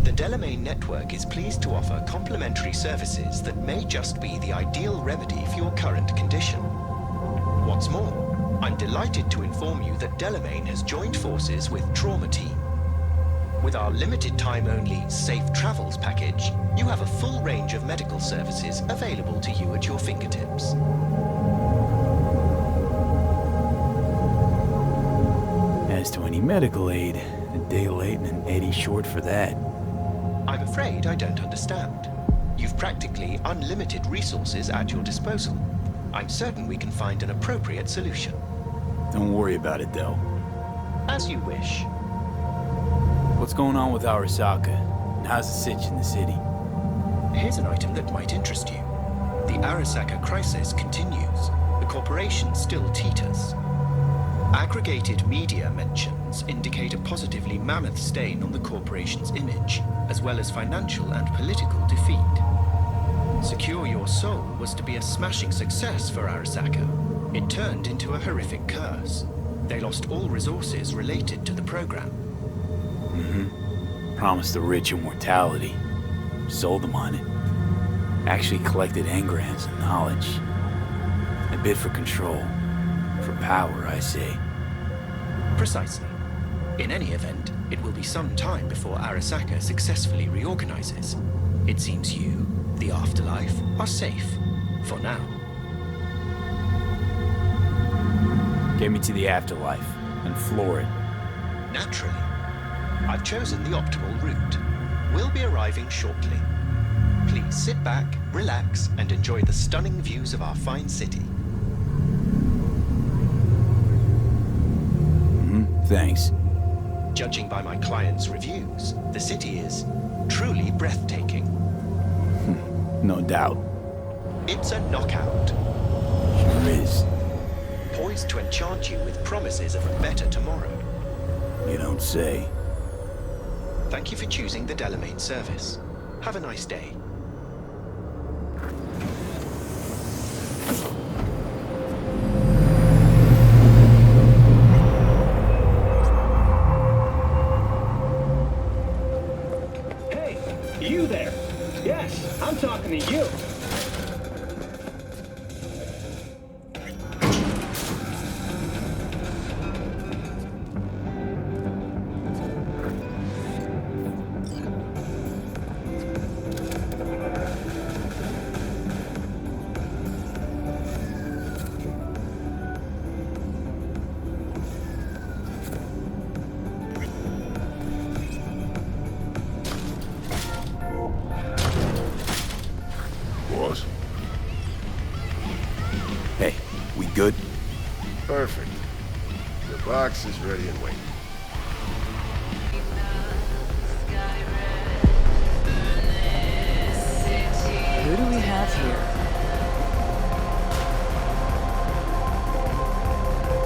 The Delamain network is pleased to offer complimentary services that may just be the ideal remedy for your current condition. What's more, I'm delighted to inform you that Delamain has joined forces with Trauma Team. With our limited time-only Safe Travels package, you have a full range of medical services available to you at your fingertips. As to any medical aid, a day late and an eddy short for that. I'm afraid I don't understand. You've practically unlimited resources at your disposal. I'm certain we can find an appropriate solution. Don't worry about it, though. As you wish. What's going on with Arasaka? And how's the sitch in the city? Here's an item that might interest you. The Arasaka crisis continues. The corporation still teeters. Aggregated media mentions indicate a positively mammoth stain on the corporation's image, as well as financial and political defeat. Secure Your Soul was to be a smashing success for Arasaka. It turned into a horrific curse. They lost all resources related to the program. Promised the rich immortality. Sold them on it. Actually collected engrams and knowledge. A bid for control. For power, I say. Precisely. In any event, it will be some time before Arasaka successfully reorganizes. It seems you, the afterlife, are safe. For now. Get me to the afterlife, and floor it. Naturally. I've chosen the optimal route. We'll be arriving shortly. Please sit back, relax, and enjoy the stunning views of our fine city. Thanks. Judging by my clients' reviews, the city is truly breathtaking. No doubt. It's a knockout. Sure is. Poised to enchant you with promises of a better tomorrow. You don't say. Thank you for choosing the Delamain service. Have a nice day. Hey, you there? Yes, I'm talking to you. Hey, we good? Perfect. The box is ready and waiting. Who do we have here?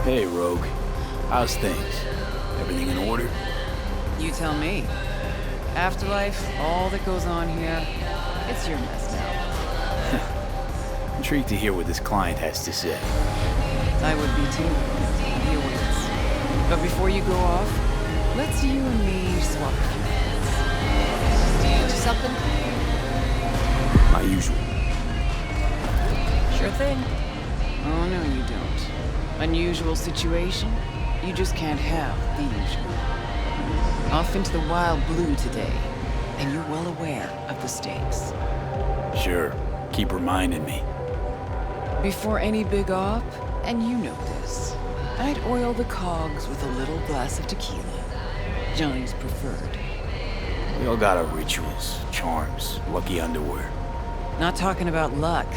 Hey, Rogue. How's things? Everything in order? You tell me. Afterlife, all that goes on here, it's your mess now. Intrigued to hear what this client has to say. I would be too. He awaits. But before you go off, let's you and me swap a few minutes. Something? My usual. Sure thing. Oh, no, you don't. Unusual situation? You just can't have the usual. Off into the wild blue today, and you're well aware of the stakes. Sure. Keep reminding me. Before any big op, and you know this, I'd oil the cogs with a little glass of tequila. Johnny's preferred. We all got our rituals, charms, lucky underwear. Not talking about luck.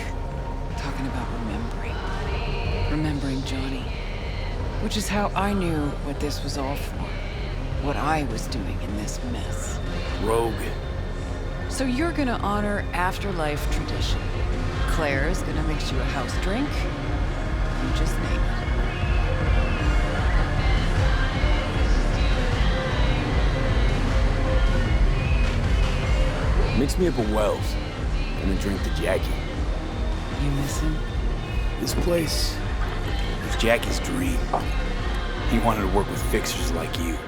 Talking about remembering. Remembering Johnny. Which is how I knew what this was all for. What I was doing in this mess. Rogue. So you're gonna honor afterlife tradition. Claire's gonna mix you a house drink. You just name it. Mix me up a Wells, and a drink to Jackie. You miss him? This place was Jackie's dream. He wanted to work with fixers like you.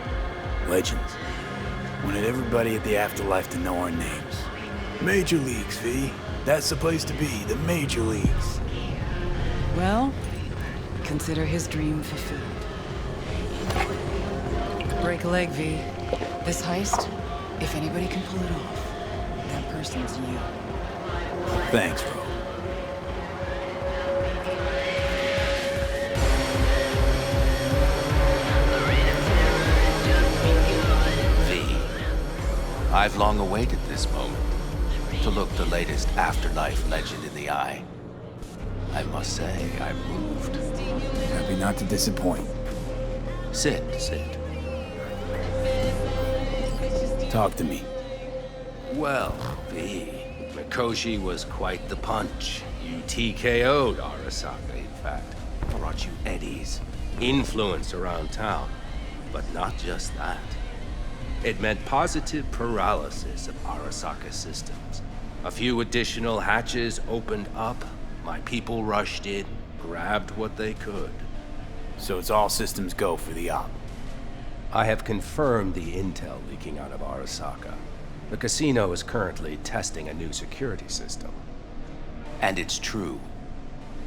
Legends. Wanted everybody at the afterlife to know our names. Major leagues, V. That's the place to be, the major leagues. Well, consider his dream fulfilled. Break a leg, V. This heist, if anybody can pull it off, that person's you. Thanks, bro. I've long awaited this moment, to look the latest afterlife legend in the eye. I must say, I'm moved. Happy not to disappoint. Sit. Talk to me. Well, V, Mikosi was quite the punch. You TKO'd Arasaka, in fact. Brought you eddies, influence around town. But not just that. It meant positive paralysis of Arasaka systems. A few additional hatches opened up. My people rushed in, grabbed what they could. So it's all systems go for the op. I have confirmed the intel leaking out of Arasaka. The casino is currently testing a new security system. And it's true.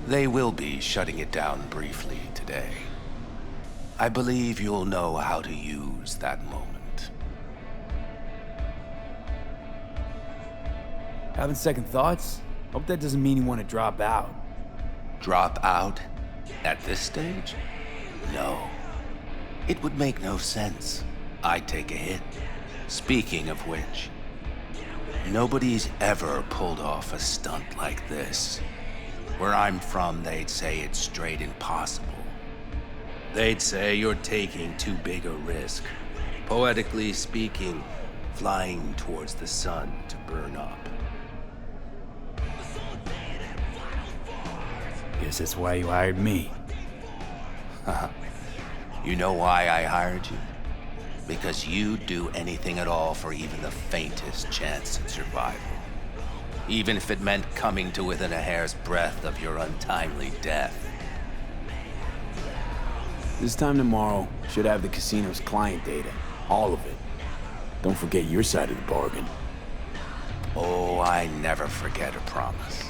They will be shutting it down briefly today. I believe you'll know how to use that moment. Having second thoughts? Hope that doesn't mean you want to drop out. Drop out? At this stage? No. It would make no sense. I'd take a hit. Speaking of which, nobody's ever pulled off a stunt like this. Where I'm from, they'd say it's straight impossible. They'd say you're taking too big a risk. Poetically speaking, flying towards the sun to burn up. Guess that's why you hired me. You know why I hired you? Because you'd do anything at all for even the faintest chance at survival. Even if it meant coming to within a hair's breadth of your untimely death. This time tomorrow, should have the casino's client data. All of it. Don't forget your side of the bargain. Oh, I never forget a promise.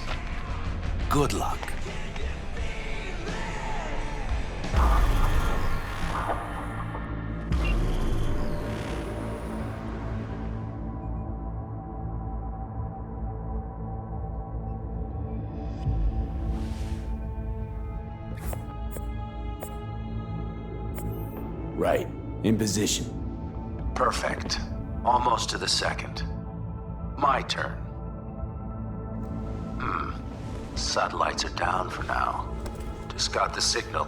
Good luck. Right. In position. Perfect. Almost to the second. My turn. Satellites are down for now. Just got the signal.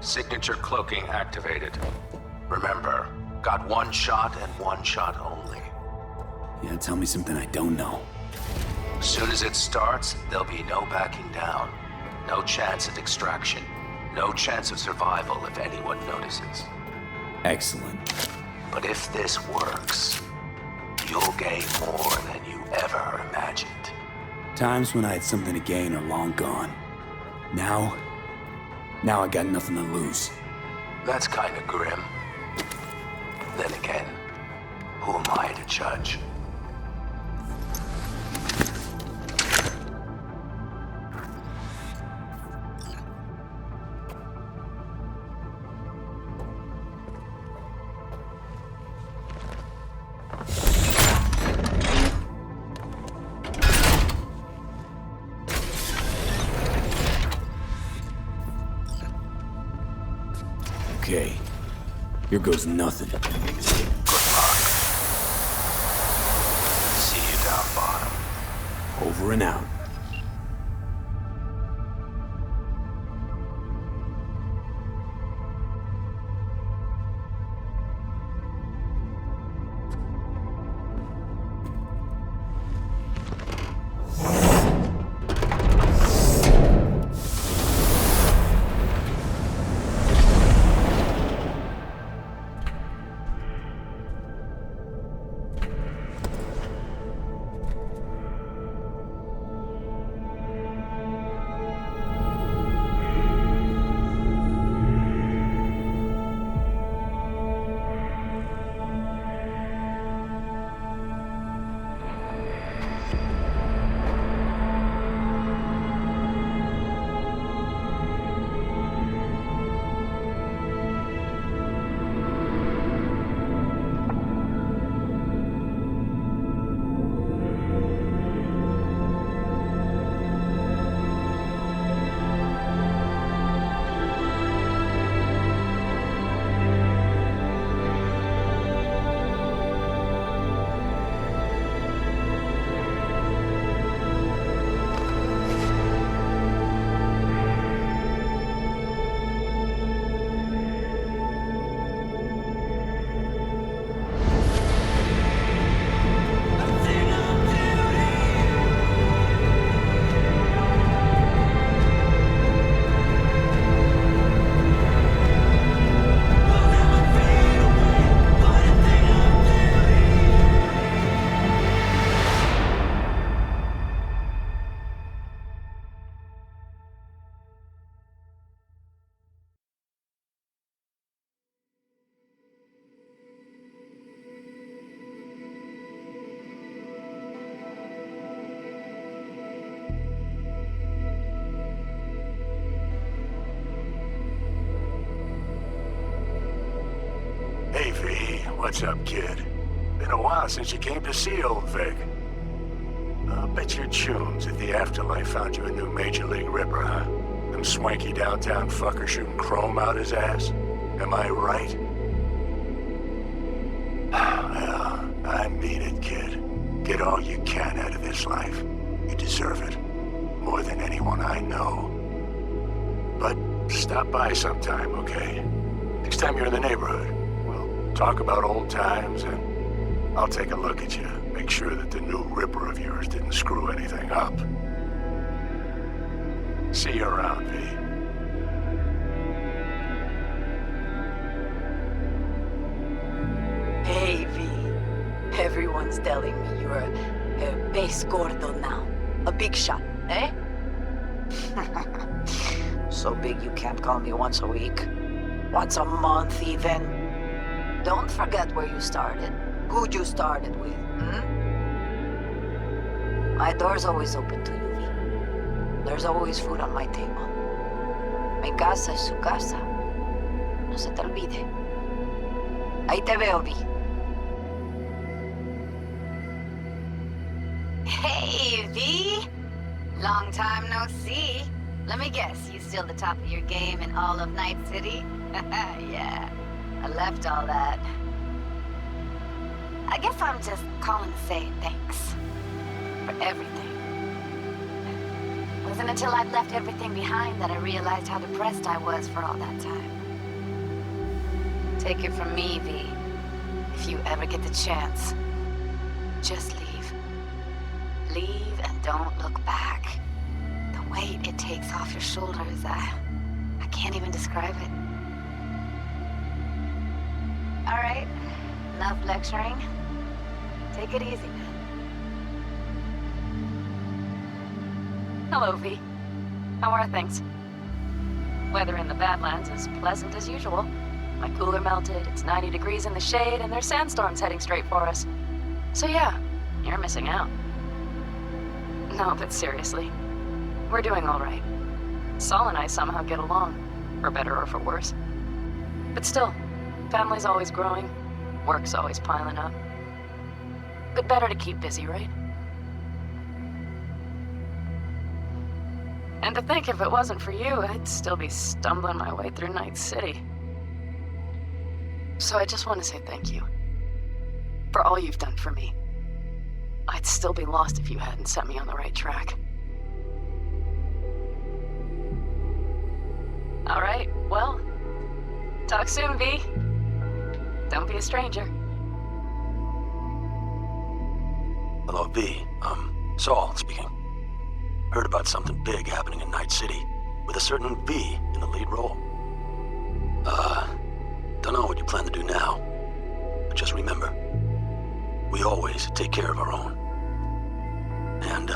Signature cloaking activated. Remember, got one shot and one shot only. Yeah, tell me something I don't know. As soon as it starts, there'll be no backing down. No chance at extraction. No chance of survival if anyone notices. Excellent. But if this works, you'll gain more than you ever imagined. Times when I had something to gain are long gone. Now I got nothing to lose. That's kind of grim. Then again, who am I to judge? Okay. Here goes nothing. Good luck. See you down bottom. Over and out. Hey, V. What's up, kid? Been a while since you came to see old Vic. I'll bet your chums at the Afterlife found you a new Major League Ripper, huh? Them swanky downtown fuckers shooting chrome out his ass. Am I right? Well, I mean it, kid. Get all you can out of this life. You deserve it. More than anyone I know. But stop by sometime, okay? Next time you're in the neighborhood, we'll talk about old times and I'll take a look at you. Make sure that the new Ripper of yours didn't screw anything up. See you around, V. Hey, V. Everyone's telling me you're a base gordo now. A big shot, eh? So big you can't call me once a week. Once a month, even. Don't forget where you started. Who'd you started with, My door's always open to you, V. There's always food on my table. Mi casa es su casa. No se te olvide. Ahí te veo, V. Hey, V! Long time no see. Let me guess, you still the top of your game in all of Night City? Yeah, I left all that. I guess I'm just calling to say thanks. For everything. It wasn't until I'd left everything behind that I realized how depressed I was for all that time. Take it from me, V. If you ever get the chance, just leave. Leave and don't look back. The weight it takes off your shoulders, I can't even describe it. All right, enough lecturing. Take it easy, man. Hello, V. How are things? Weather in the Badlands is pleasant as usual. My cooler melted, it's 90 degrees in the shade, and there's sandstorms heading straight for us. So yeah, you're missing out. No, but seriously, we're doing all right. Saul and I somehow get along, for better or for worse. But still, family's always growing, work's always piling up. But better to keep busy, right? And to think if it wasn't for you, I'd still be stumbling my way through Night City. So I just want to say thank you. For all you've done for me. I'd still be lost if you hadn't set me on the right track. Alright, well, talk soon, V. Don't be a stranger. Hello, V. Saul speaking. Heard about something big happening in Night City, with a certain V in the lead role. Don't know what you plan to do now, but just remember, we always take care of our own. And,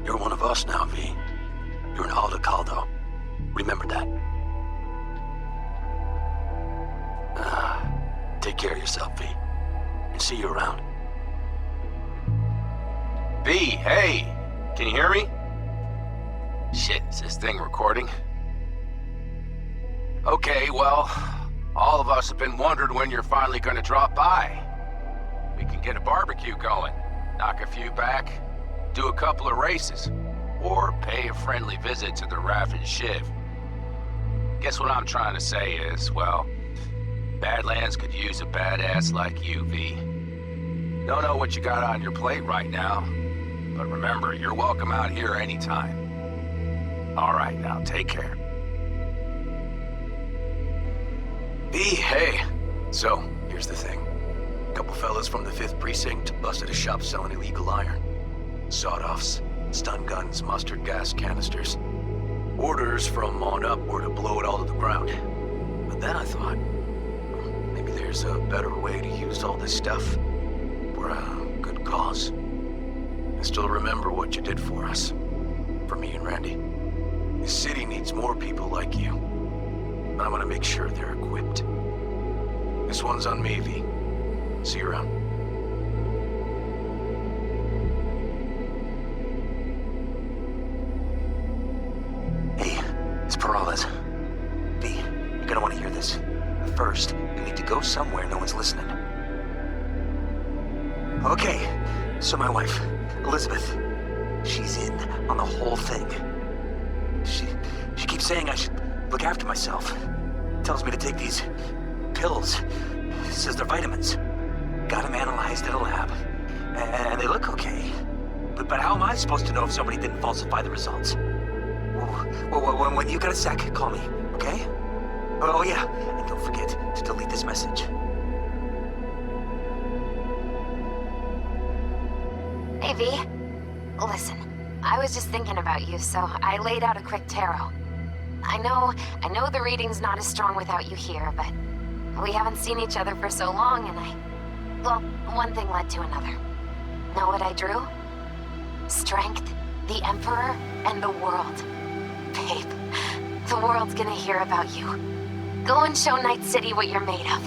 you're one of us now, V. You're an Aldo Caldo. Remember that. Take care of yourself, V. And see you around. V, hey! Can you hear me? Shit, is this thing recording? Okay, well, all of us have been wondering when you're finally gonna drop by. We can get a barbecue going, knock a few back, do a couple of races, or pay a friendly visit to the Raff and Shiv. Guess what I'm trying to say is, well, Badlands could use a badass like you, V. Don't know what you got on your plate right now, but remember, you're welcome out here anytime. All right, now take care. V, hey! So, here's the thing. A couple fellas from the 5th Precinct busted a shop selling illegal iron. Sawed-offs, stun guns, mustard gas canisters. Orders from on up were to blow it all to the ground. But then I thought, maybe there's a better way to use all this stuff for a good cause. I still remember what you did for us. For me and Randy. The city needs more people like you. And I'm gonna make sure they're equipped. This one's on me, V. See you around. Hey, it's Peralez. V, you're gonna want to hear this. But first, you need to go somewhere no one's listening. Okay, so my wife, Elizabeth, she's in on the whole thing. She keeps saying I should look after myself. Tells me to take these pills. Says they're vitamins. Got them analyzed at a lab. And they look okay. But how am I supposed to know if somebody didn't falsify the results? Well, when you got a sec, call me, okay? Oh yeah, and don't forget to delete this message. Hey, V. Listen, I was just thinking about you, so I laid out a quick tarot. I know the reading's not as strong without you here, but we haven't seen each other for so long, and well, one thing led to another. Know what I drew? Strength, the Emperor, and the world. Babe, the world's gonna hear about you. Go and show Night City what you're made of.